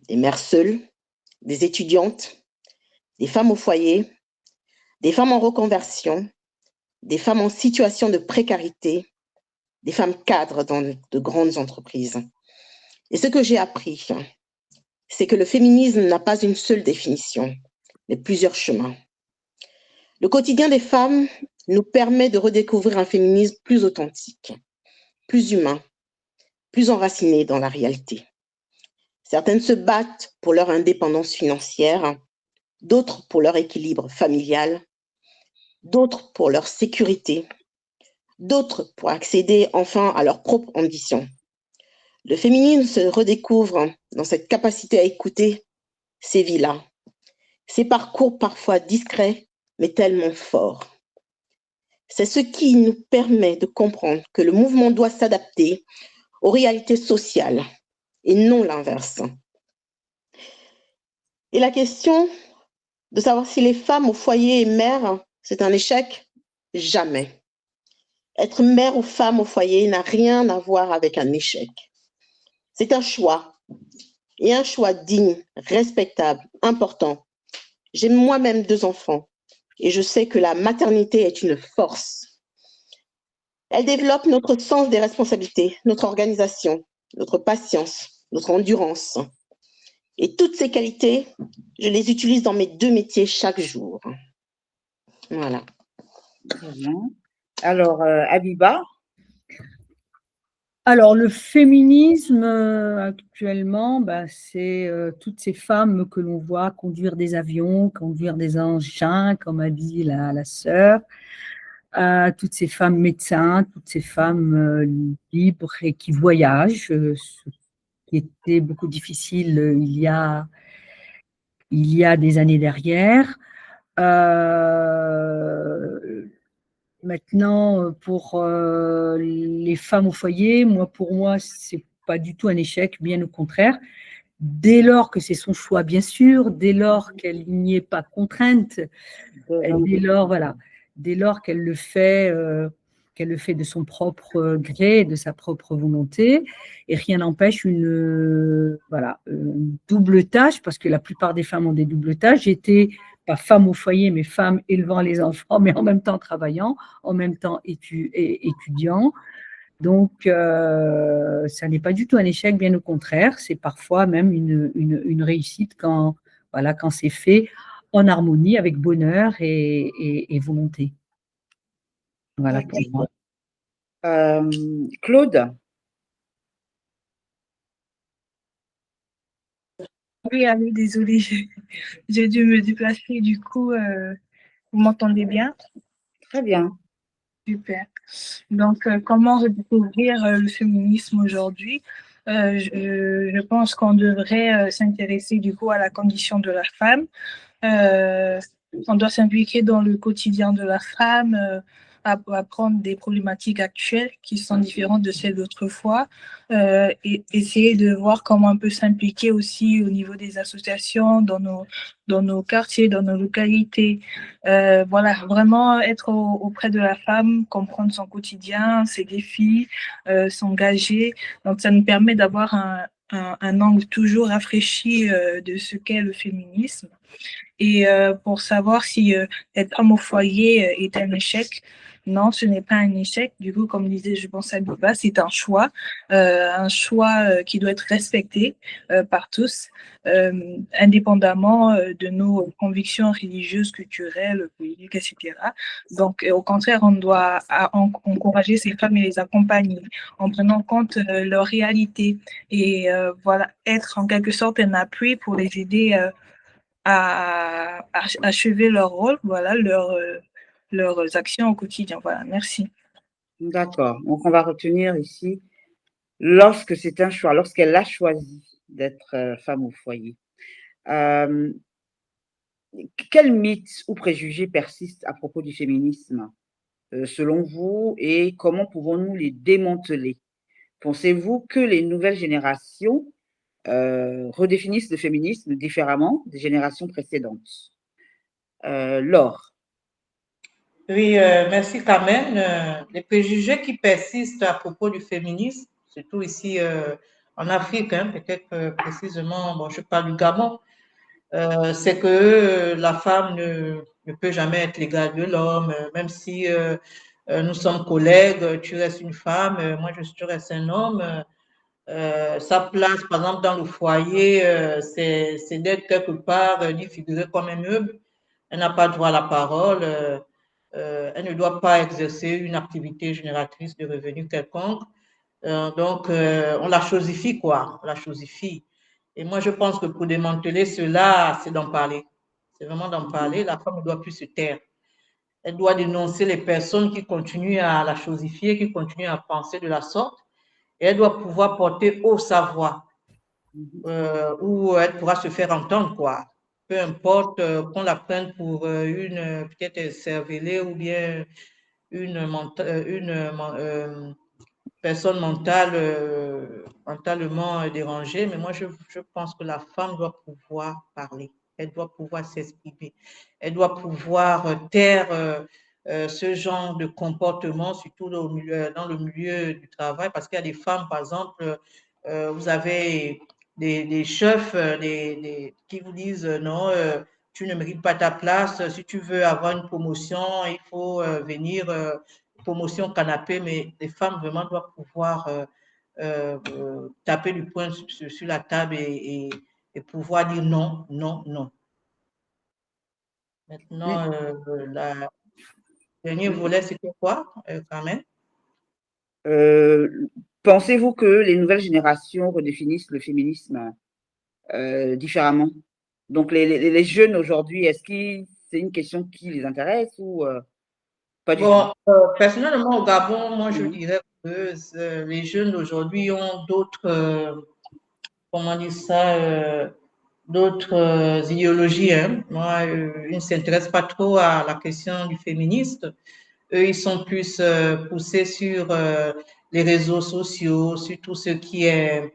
des mères seules, des étudiantes, des femmes au foyer, des femmes en reconversion, des femmes en situation de précarité, des femmes cadres dans de grandes entreprises. Et ce que j'ai appris, c'est que le féminisme n'a pas une seule définition, mais plusieurs chemins. Le quotidien des femmes nous permet de redécouvrir un féminisme plus authentique, plus humain, plus enraciné dans la réalité. Certaines se battent pour leur indépendance financière, d'autres pour leur équilibre familial, d'autres pour leur sécurité, d'autres pour accéder enfin à leur propre ambition. Le féminisme se redécouvre dans cette capacité à écouter ces vies-là, ces parcours parfois discrets, mais tellement forts. C'est ce qui nous permet de comprendre que le mouvement doit s'adapter aux réalités sociales et non l'inverse. Et la question de savoir si les femmes au foyer et mères, c'est un échec, jamais. Être mère ou femme au foyer n'a rien à voir avec un échec. C'est un choix, et un choix digne, respectable, important. J'ai moi-même 2 enfants, et je sais que la maternité est une force. Elle développe notre sens des responsabilités, notre organisation, notre patience, notre endurance. Et toutes ces qualités, je les utilise dans mes 2 métiers chaque jour. Voilà. Très bien. Alors, Abiba? Alors, le féminisme, actuellement, c'est toutes ces femmes que l'on voit conduire des avions, conduire des engins, comme a dit la sœur, toutes ces femmes médecins, toutes ces femmes libres et qui voyagent, ce qui était beaucoup difficile il y a des années derrière. Maintenant, pour les femmes au foyer, pour moi, c'est pas du tout un échec, bien au contraire. Dès lors que c'est son choix, bien sûr, dès lors qu'elle n'y est pas contrainte, dès lors, voilà, dès lors qu'elle le fait de son propre gré, de sa propre volonté, et rien n'empêche une double tâche, parce que la plupart des femmes ont des doubles tâches. J'étais pas femme au foyer, mais femme élevant les enfants, mais en même temps travaillant, en même temps étudiant. Donc, ça n'est pas du tout un échec, bien au contraire, c'est parfois même une réussite quand c'est fait en harmonie, avec bonheur et volonté. Voilà pour moi. Claude? Oui, allez, désolée, j'ai dû me déplacer, du coup, vous m'entendez bien? Très bien. Super. Donc, comment redécouvrir le féminisme aujourd'hui? Je pense qu'on devrait s'intéresser du coup à la condition de la femme. On doit s'impliquer dans le quotidien de la femme, apprendre des problématiques actuelles qui sont différentes de celles d'autrefois, et essayer de voir comment on peut s'impliquer aussi au niveau des associations, dans nos quartiers, dans nos localités. Voilà, vraiment être auprès de la femme, comprendre son quotidien, ses défis, s'engager. Donc, ça nous permet d'avoir un angle toujours rafraîchi de ce qu'est le féminisme. Et pour savoir si être homme au foyer est un échec, non, ce n'est pas un échec. Du coup, comme disait, je pense à Biba, c'est un choix qui doit être respecté par tous, indépendamment de nos convictions religieuses, culturelles, politiques, etc. Donc, au contraire, on doit encourager ces femmes et les accompagner en prenant en compte leur réalité et voilà, être en quelque sorte un appui pour les aider à achever leur rôle, voilà, leurs actions au quotidien. Voilà, merci. D'accord. Donc, on va retenir ici, lorsque c'est un choix, lorsqu'elle a choisi d'être femme au foyer. Quels mythes ou préjugés persistent à propos du féminisme, selon vous, et comment pouvons-nous les démanteler? Pensez-vous que les nouvelles générations redéfinissent le féminisme différemment des générations précédentes. Laure. Oui, merci Carmen. Les préjugés qui persistent à propos du féminisme, surtout ici en Afrique, hein, peut-être précisément, bon, je parle du Gabon, c'est que la femme ne peut jamais être l'égale de l'homme, même si nous sommes collègues, tu restes une femme, moi je reste un homme. Sa place, par exemple, dans le foyer, c'est d'être quelque part, d'y figurer comme un meuble. Elle n'a pas droit à la parole. Elle ne doit pas exercer une activité génératrice de revenus quelconque. Donc, on la chosifie, quoi. On la chosifie. Et moi, je pense que pour démanteler cela, c'est d'en parler. C'est vraiment d'en parler. La femme ne doit plus se taire. Elle doit dénoncer les personnes qui continuent à la chosifier, qui continuent à penser de la sorte. Et elle doit pouvoir porter haut sa voix, où elle pourra se faire entendre, quoi. Peu importe qu'on la prenne pour une peut-être cervelée ou bien une personne mentale, mentalement dérangée, mais moi, je pense que la femme doit pouvoir parler, elle doit pouvoir s'exprimer, elle doit pouvoir taire ce genre de comportement, surtout dans le milieu du travail, parce qu'il y a des femmes, par exemple, vous avez des chefs qui vous disent non, tu ne mérites pas ta place, si tu veux avoir une promotion, il faut venir promotion canapé, mais les femmes vraiment doivent pouvoir taper du poing sur la table et pouvoir dire non, non, non. Maintenant, le dernier volet, c'était quoi, Carmen? Pensez-vous que les nouvelles générations redéfinissent le féminisme différemment? Donc, les jeunes aujourd'hui, est-ce que c'est une question qui les intéresse ou pas du tout? Personnellement, au Gabon, moi, je dirais que les jeunes d'aujourd'hui ont d'autres, comment dire ça, d'autres idéologies. Hein. Moi, ils ne s'intéressent pas trop à la question du féministe. Eux, ils sont plus poussés sur les réseaux sociaux, sur tout ce qui est,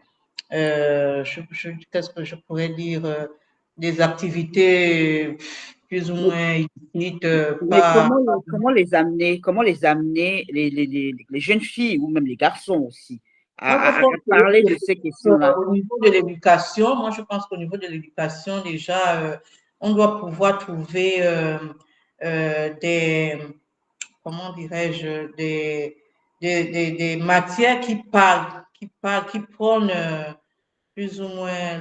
qu'est-ce que je pourrais dire, des activités plus ou moins illicites, Mais comment les amener, les jeunes filles ou même les garçons aussi, Moi, je à pense parler de ces questions-là? qu'au niveau de l'éducation, moi, je pense qu'au niveau de l'éducation, déjà, on doit pouvoir trouver des, comment dirais-je, des matières qui prônent plus ou moins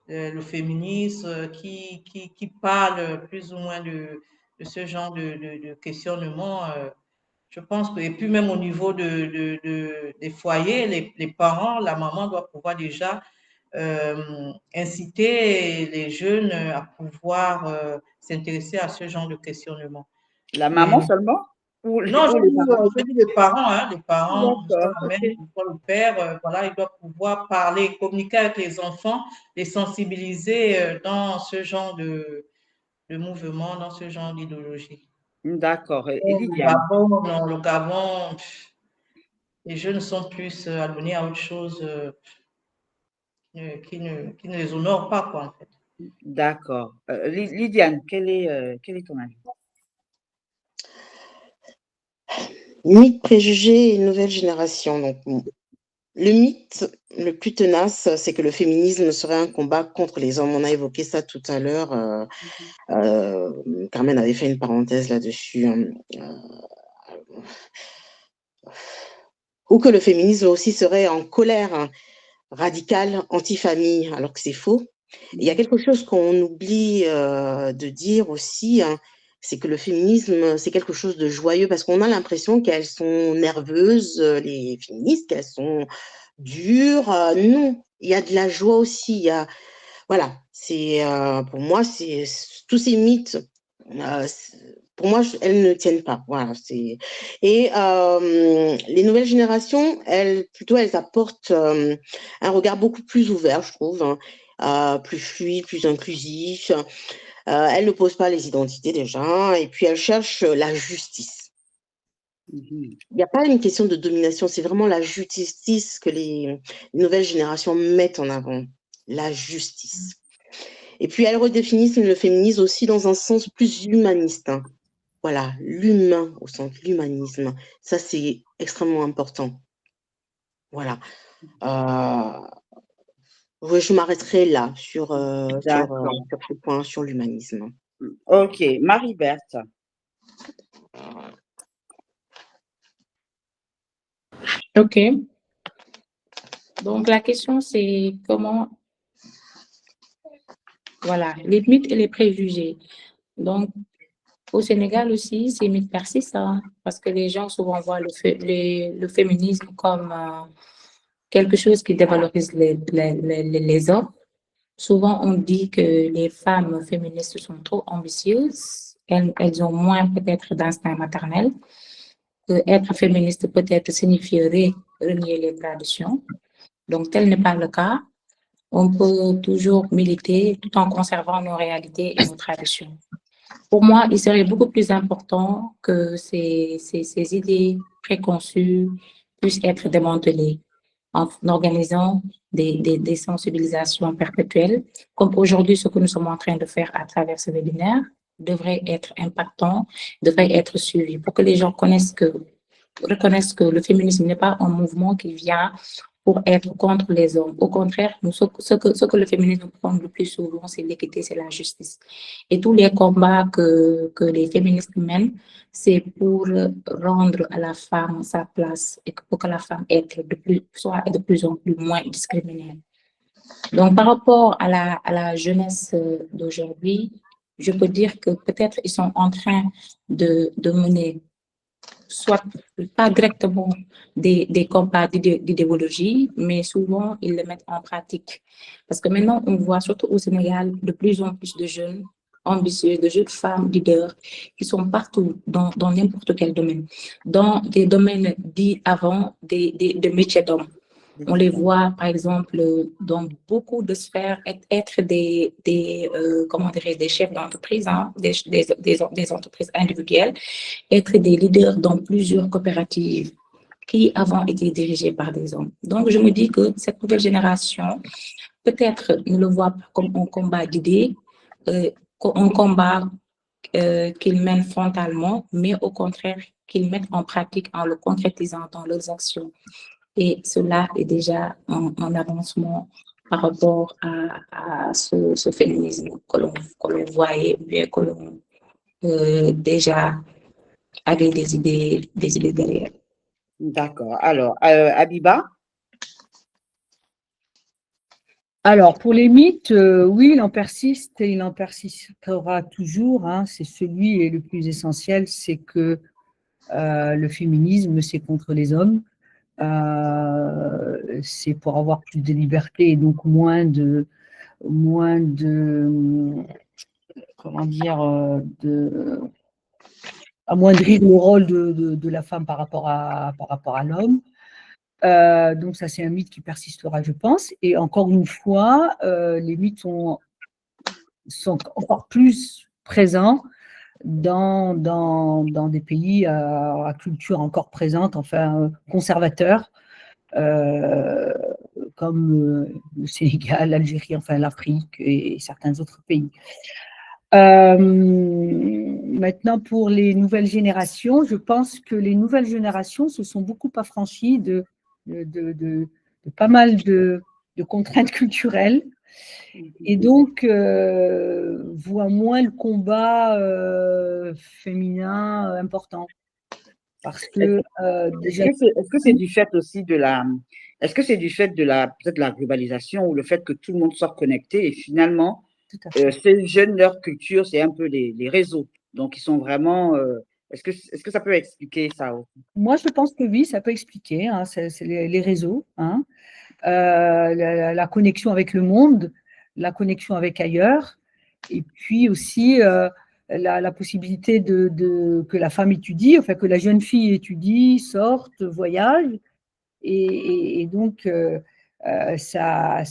le féminisme, qui parlent plus ou moins de ce genre de questionnement. Je pense que, et puis même au niveau des foyers, les parents, la maman doit pouvoir déjà inciter les jeunes à pouvoir s'intéresser à ce genre de questionnement. La Et maman seulement ou non, ou les parents? je dis les parents, hein, les parents, soit D'accord, la mère, ok. soit le père, voilà, ils doivent pouvoir parler, communiquer avec les enfants, les sensibiliser dans ce genre de mouvement, dans ce genre d'idéologie. D'accord. Et Le Lydiane? Gabon, non, le Gabon, les jeunes sont plus adonnés à autre chose qui ne les honore pas, quoi, en fait. D'accord. Lydiane, quel est ton avis? Mythe, préjugés et nouvelle génération. Donc, le mythe le plus tenace, c'est que le féminisme serait un combat contre les hommes. On a évoqué ça tout à l'heure. Carmen avait fait une parenthèse là-dessus. Ou que le féminisme aussi serait en colère radicale, anti-famille, alors que c'est faux. Il y a quelque chose qu'on oublie de dire aussi, hein, c'est que le féminisme, c'est quelque chose de joyeux, parce qu'on a l'impression qu'elles sont nerveuses, les féministes, qu'elles sont dures. Non, il y a de la joie aussi. Voilà, pour moi, c'est tous ces mythes. Pour moi, elles ne tiennent pas. Voilà, et les nouvelles générations, elles apportent un regard beaucoup plus ouvert, je trouve, hein, plus fluide, plus inclusif. Elles ne posent pas les identités déjà, et puis elles cherchent la justice. Mhm. Il n'y a pas une question de domination, c'est vraiment la justice que les nouvelles générations mettent en avant. La justice. Et puis, elles redéfinissent le féminisme aussi dans un sens plus humaniste, hein. Voilà, l'humain au sens de l'humanisme. Ça, c'est extrêmement important. Voilà. Oui, je m'arrêterai là sur D'accord. ce point, sur l'humanisme. Ok, Marie-Berthe. OK. Donc, la question, c'est comment, voilà, les mythes et les préjugés. Donc, au Sénégal aussi, ces mythes persistent, hein, parce que les gens souvent voient le féminisme comme quelque chose qui dévalorise les hommes. Souvent, on dit que les femmes féministes sont trop ambitieuses. Elles ont moins peut-être d'instinct maternel. Être féministe peut-être signifierait renier les traditions. Donc, tel n'est pas le cas. On peut toujours militer tout en conservant nos réalités et nos traditions. Pour moi, il serait beaucoup plus important que ces idées préconçues puissent être démantelées en organisant des sensibilisations perpétuelles, comme aujourd'hui ce que nous sommes en train de faire à travers ce webinaire, devrait être impactant, devrait être suivi pour que les gens reconnaissent que le féminisme n'est pas un mouvement qui vient pour être contre les hommes. Au contraire, ce que le féminisme prend le plus souvent, c'est l'équité, c'est la justice. Et tous les combats que les féministes mènent, c'est pour rendre à la femme sa place et pour que la femme soit de plus en plus moins discriminée. Donc, par rapport à la jeunesse d'aujourd'hui, je peux dire que peut-être ils sont en train de mener soit pas directement des combats d'idéologie, mais souvent ils le mettent en pratique. Parce que maintenant, on voit surtout au Sénégal de plus en plus de jeunes ambitieux, de jeunes femmes leaders qui sont partout dans n'importe quel domaine, dans des domaines dits avant des métiers d'hommes. On les voit, par exemple, dans beaucoup de sphères, être comment dirais, des chefs d'entreprise, hein, des entreprises individuelles, être des leaders dans plusieurs coopératives qui avant étaient dirigées par des hommes. Donc, je me dis que cette nouvelle génération, peut-être ne le voit pas comme un combat d'idées, un combat qu'ils mènent frontalement, mais au contraire, qu'ils mettent en pratique en le concrétisant dans leurs actions. Et cela est déjà un avancement par rapport à ce féminisme que l'on voyait, bien que l'on déjà avait des idées derrière. D'accord. Alors, Abiba? Alors, pour les mythes, oui, il en persiste et il en persistera toujours, hein. C'est celui et le plus essentiel, c'est que le féminisme, c'est contre les hommes. C'est pour avoir plus de liberté et donc moins de comment dire, amoindrir le rôle de la femme par rapport à l'homme. Donc ça, c'est un mythe qui persistera, je pense. Et encore une fois, les mythes sont encore plus présents dans des pays à culture encore présente, enfin conservateurs, comme le Sénégal, l'Algérie, enfin l'Afrique et certains autres pays. Maintenant, pour les nouvelles générations, je pense que les nouvelles générations se sont beaucoup affranchies de pas mal de contraintes culturelles et donc voient moins le combat féminin important. Parce que déjà… Est-ce que c'est du fait aussi est-ce que c'est du fait peut-être de la globalisation ou le fait que tout le monde soit connecté et finalement, ces jeunes, leur culture, c'est un peu les réseaux. Donc, ils sont vraiment… est-ce que ça peut expliquer ça aussi? Moi, je pense que oui, ça peut expliquer, hein, c'est les réseaux, hein, la connexion avec le monde, la connexion avec ailleurs, et puis aussi la possibilité que la femme étudie, enfin que la jeune fille étudie, sorte, voyage, et donc ça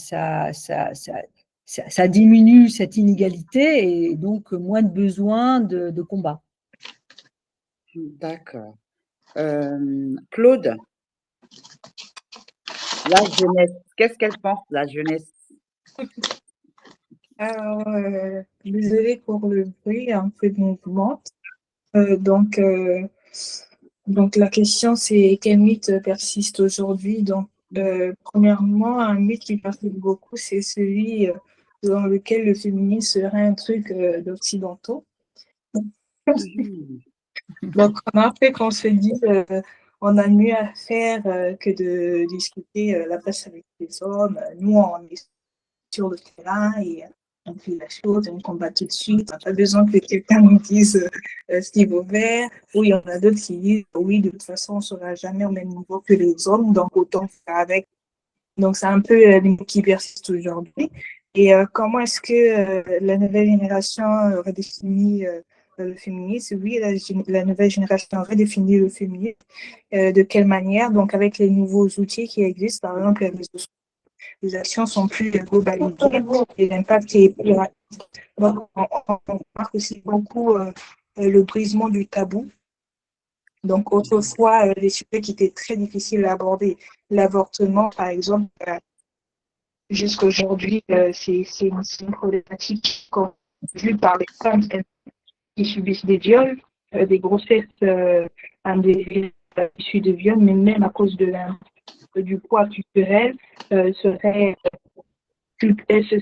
diminue cette inégalité et donc moins de besoin de combat. D'accord. Claude, la jeunesse, qu'est-ce qu'elle pense, la jeunesse? Alors, désolée pour le bruit, un peu de mouvement. Donc, la question, c'est quel mythe persiste aujourd'hui? Donc, premièrement, un mythe qui persiste beaucoup, c'est celui dans lequel le féminisme serait un truc d'occidentaux. Donc, on a fait qu'on se dit, on a mieux à faire que de discuter la place avec les hommes. Nous, on est sur le terrain et on fait la chose, on combat tout de suite. On n'a pas besoin que quelqu'un nous dise ce qu'il vaut faire. Ou il y en a d'autres qui disent, oui, de toute façon, on ne sera jamais au même niveau que les hommes, donc autant faire avec. Donc, c'est un peu les mots qui persistent aujourd'hui. Et comment est-ce que la nouvelle génération redéfinit le féminisme? Oui, la nouvelle génération redéfinit le féminisme. De quelle manière? Donc, avec les nouveaux outils qui existent, par exemple, les actions sont plus globalisées et l'impact est plus rapide. Donc, on remarque aussi beaucoup le brisement du tabou. Donc, autrefois, les sujets qui étaient très difficiles à aborder, l'avortement, par exemple, jusqu'à aujourd'hui, c'est une problématique vue par les femmes qui subissent des viols, des grossesses issues de viols, mais même à cause du poids culturel, elles se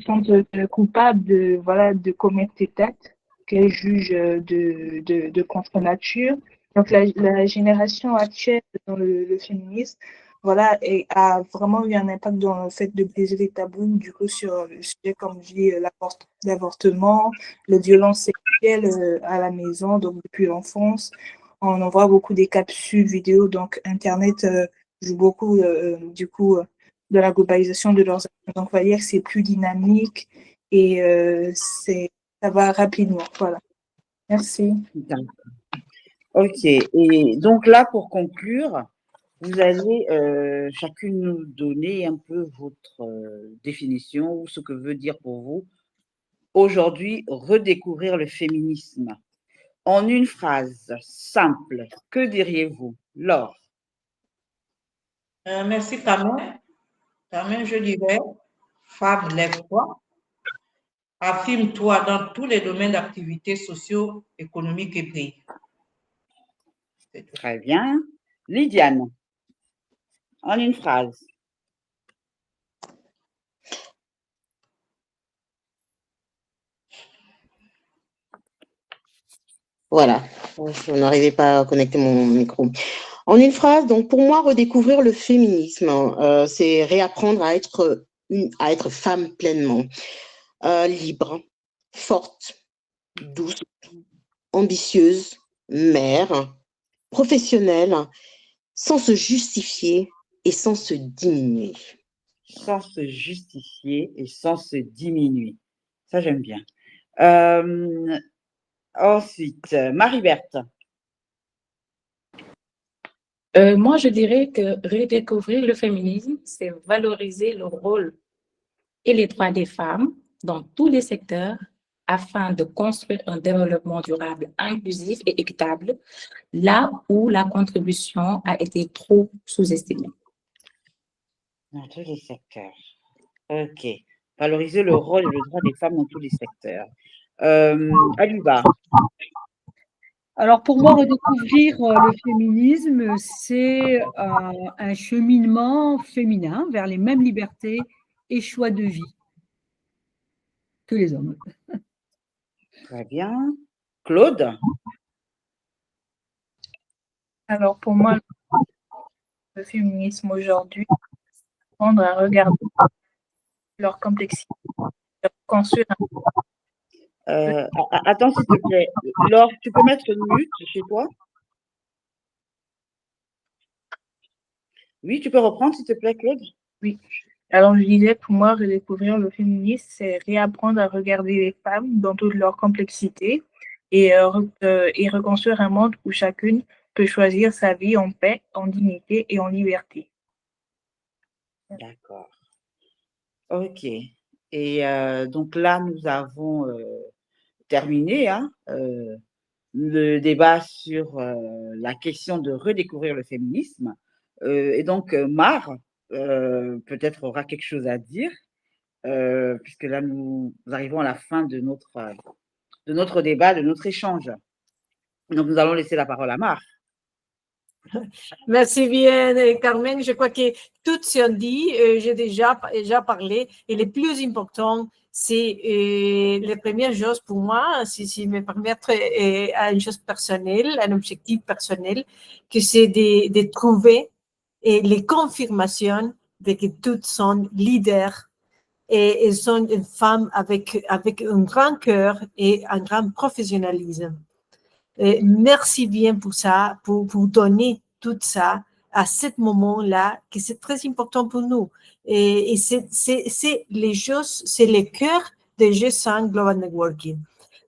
sentent coupables de commettre cet acte qu'elles jugent de contre-nature. Donc, la génération actuelle dans le féminisme, a vraiment eu un impact dans le fait de briser les tabous, du coup, sur le sujet, comme je dis, l'avortement, les violences sexuelles à la maison, donc depuis l'enfance. On en voit beaucoup des capsules vidéo, donc Internet joue beaucoup, du coup, de la globalisation de leurs actions. Donc, on va dire que c'est plus dynamique et ça va rapidement. Voilà. Merci. Ok, et donc là, pour conclure, vous allez chacune nous donner un peu votre définition ou ce que veut dire pour vous aujourd'hui redécouvrir le féminisme. En une phrase simple, que diriez-vous, Laure? Merci, Carmen. Carmen, je dirais, femme, lève-toi, affirme-toi dans tous les domaines d'activité socio-économique et brille. Très bien. Lydiane, en une phrase. Voilà, je n'arrivais pas à connecter mon micro. En une phrase, donc pour moi, redécouvrir le féminisme, c'est réapprendre à être femme pleinement, libre, forte, douce, ambitieuse, mère, professionnelle, sans se justifier et sans se diminuer. Sans se justifier et sans se diminuer. Ça, j'aime bien. Ensuite, Marie-Berthe. Moi, je dirais que redécouvrir le féminisme, c'est valoriser le rôle et les droits des femmes dans tous les secteurs afin de construire un développement durable, inclusif et équitable, là où la contribution a été trop sous-estimée. Dans tous les secteurs. Ok. Valoriser le rôle et le droit des femmes dans tous les secteurs. Aluba. Alors pour moi, redécouvrir le féminisme, c'est un cheminement féminin vers les mêmes libertés et choix de vie que les hommes. Très bien. Claude. Alors, pour moi, le féminisme aujourd'hui, apprendre à regarder leur complexité, construire Attends, s'il te plaît. Laure, tu peux mettre mute chez toi? Oui, tu peux reprendre, s'il te plaît, Claude? Oui. Alors, je disais, pour moi, redécouvrir le féminisme, c'est réapprendre à regarder les femmes dans toute leur complexité et reconstruire un monde où chacune peut choisir sa vie en paix, en dignité et en liberté. D'accord. Ok. Et donc là, nous avons terminé hein, le débat sur la question de redécouvrir le féminisme. Et donc, Mar, peut-être aura quelque chose à dire, puisque là, nous arrivons à la fin de notre débat, de notre échange. Donc, nous allons laisser la parole à Mar. Merci bien, Carmen. Je crois que tout ce qu'on dit, j'ai déjà parlé. Et le plus important, c'est la première chose pour moi, si me permettre, une chose personnelle, un objectif personnel, que c'est de trouver les confirmations de que toutes sont leaders et elles sont une femme avec un grand cœur et un grand professionnalisme. Merci bien pour ça, pour donner tout ça à ce moment-là, que c'est très important pour nous. Et c'est les choses, c'est le cœur de G5 Global Networking.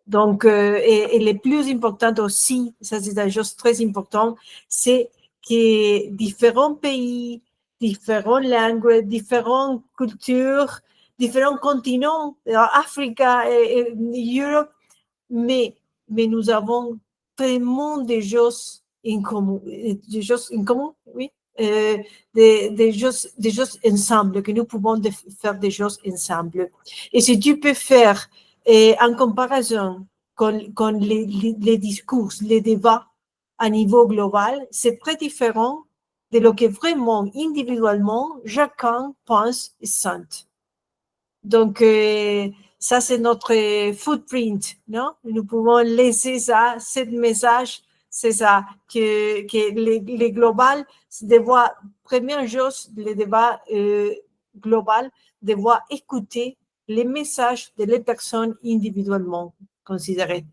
Donc, et le plus important aussi, ça c'est une chose très importante, c'est que différents pays, différentes langues, différentes cultures, différents continents, Afrique et Europe, mais nous avons tellement de choses en commun, oui, des choses ensemble, que nous pouvons faire des choses ensemble. Et si tu peux faire en comparaison con les discours, les débats à niveau global, c'est très différent de ce que vraiment, individuellement, chacun pense et sent. Donc, ça, c'est notre footprint, non? Nous pouvons laisser ça, ce message, c'est ça, que les globales, première chose, le débat global, devoir écouter les messages de les personnes individuellement considérées.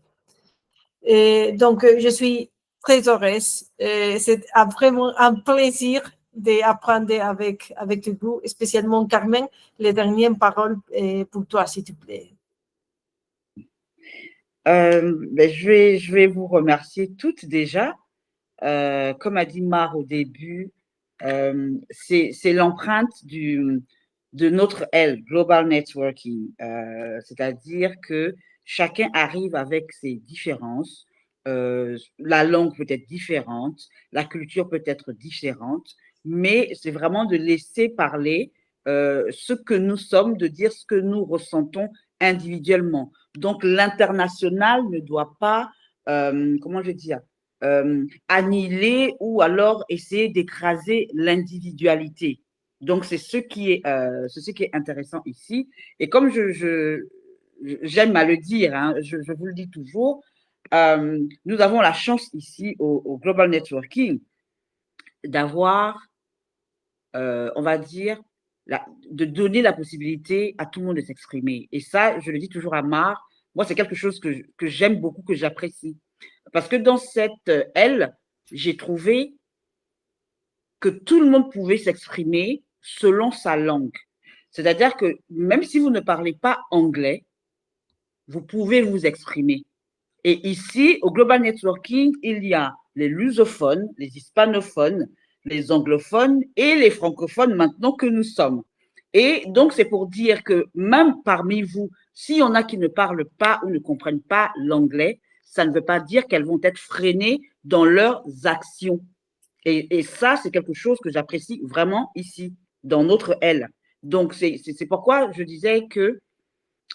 Et donc, je suis très heureuse. C'est vraiment un plaisir d'apprendre avec vous, spécialement Carmen. Les dernières paroles pour toi, s'il te plaît. Je vais vous remercier toutes déjà. Comme a dit Mar au début, c'est l'empreinte de notre L, Global Networking. C'est-à-dire que chacun arrive avec ses différences. La langue peut être différente, la culture peut être différente, mais c'est vraiment de laisser parler ce que nous sommes, de dire ce que nous ressentons individuellement. Donc, l'international ne doit pas, comment je vais dire, annihiler ou alors essayer d'écraser l'individualité. Donc, c'est ce qui est intéressant ici. Et comme j'aime à le dire, hein, je vous le dis toujours, nous avons la chance ici au Global Networking d'avoir, on va dire, de donner la possibilité à tout le monde de s'exprimer. Et ça, je le dis toujours à Mar, moi, c'est quelque chose que j'aime beaucoup, que j'apprécie. Parce que dans cette L, j'ai trouvé que tout le monde pouvait s'exprimer selon sa langue. C'est-à-dire que même si vous ne parlez pas anglais, vous pouvez vous exprimer. Et ici, au Global Networking, il y a les lusophones, les hispanophones, les anglophones et les francophones maintenant que nous sommes. Et donc, c'est pour dire que même parmi vous, s'il y en a qui ne parlent pas ou ne comprennent pas l'anglais, ça ne veut pas dire qu'elles vont être freinées dans leurs actions. Et ça, c'est quelque chose que j'apprécie vraiment ici, dans notre L. Donc, c'est pourquoi je disais que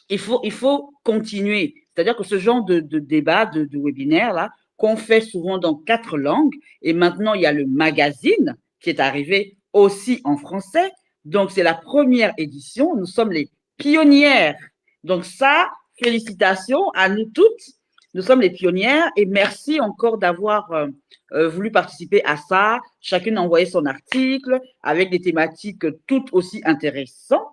il faut continuer. C'est-à-dire que ce genre de débat, de webinaire, là, qu'on fait souvent dans 4 langues, et maintenant, il y a le magazine qui est arrivé aussi en français. Donc, c'est la première édition. Nous sommes les pionnières. Donc, ça, félicitations à nous toutes. Nous sommes les pionnières et merci encore d'avoir voulu participer à ça. Chacune a envoyé son article avec des thématiques toutes aussi intéressantes.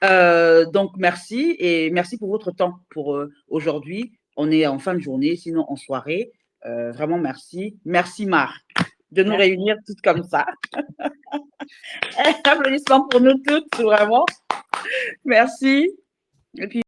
Donc, merci et merci pour votre temps pour aujourd'hui. On est en fin de journée, sinon en soirée. Vraiment, merci. Merci, Mar, de nous réunir toutes comme ça. Applaudissements pour nous toutes, vraiment. Merci. Et puis,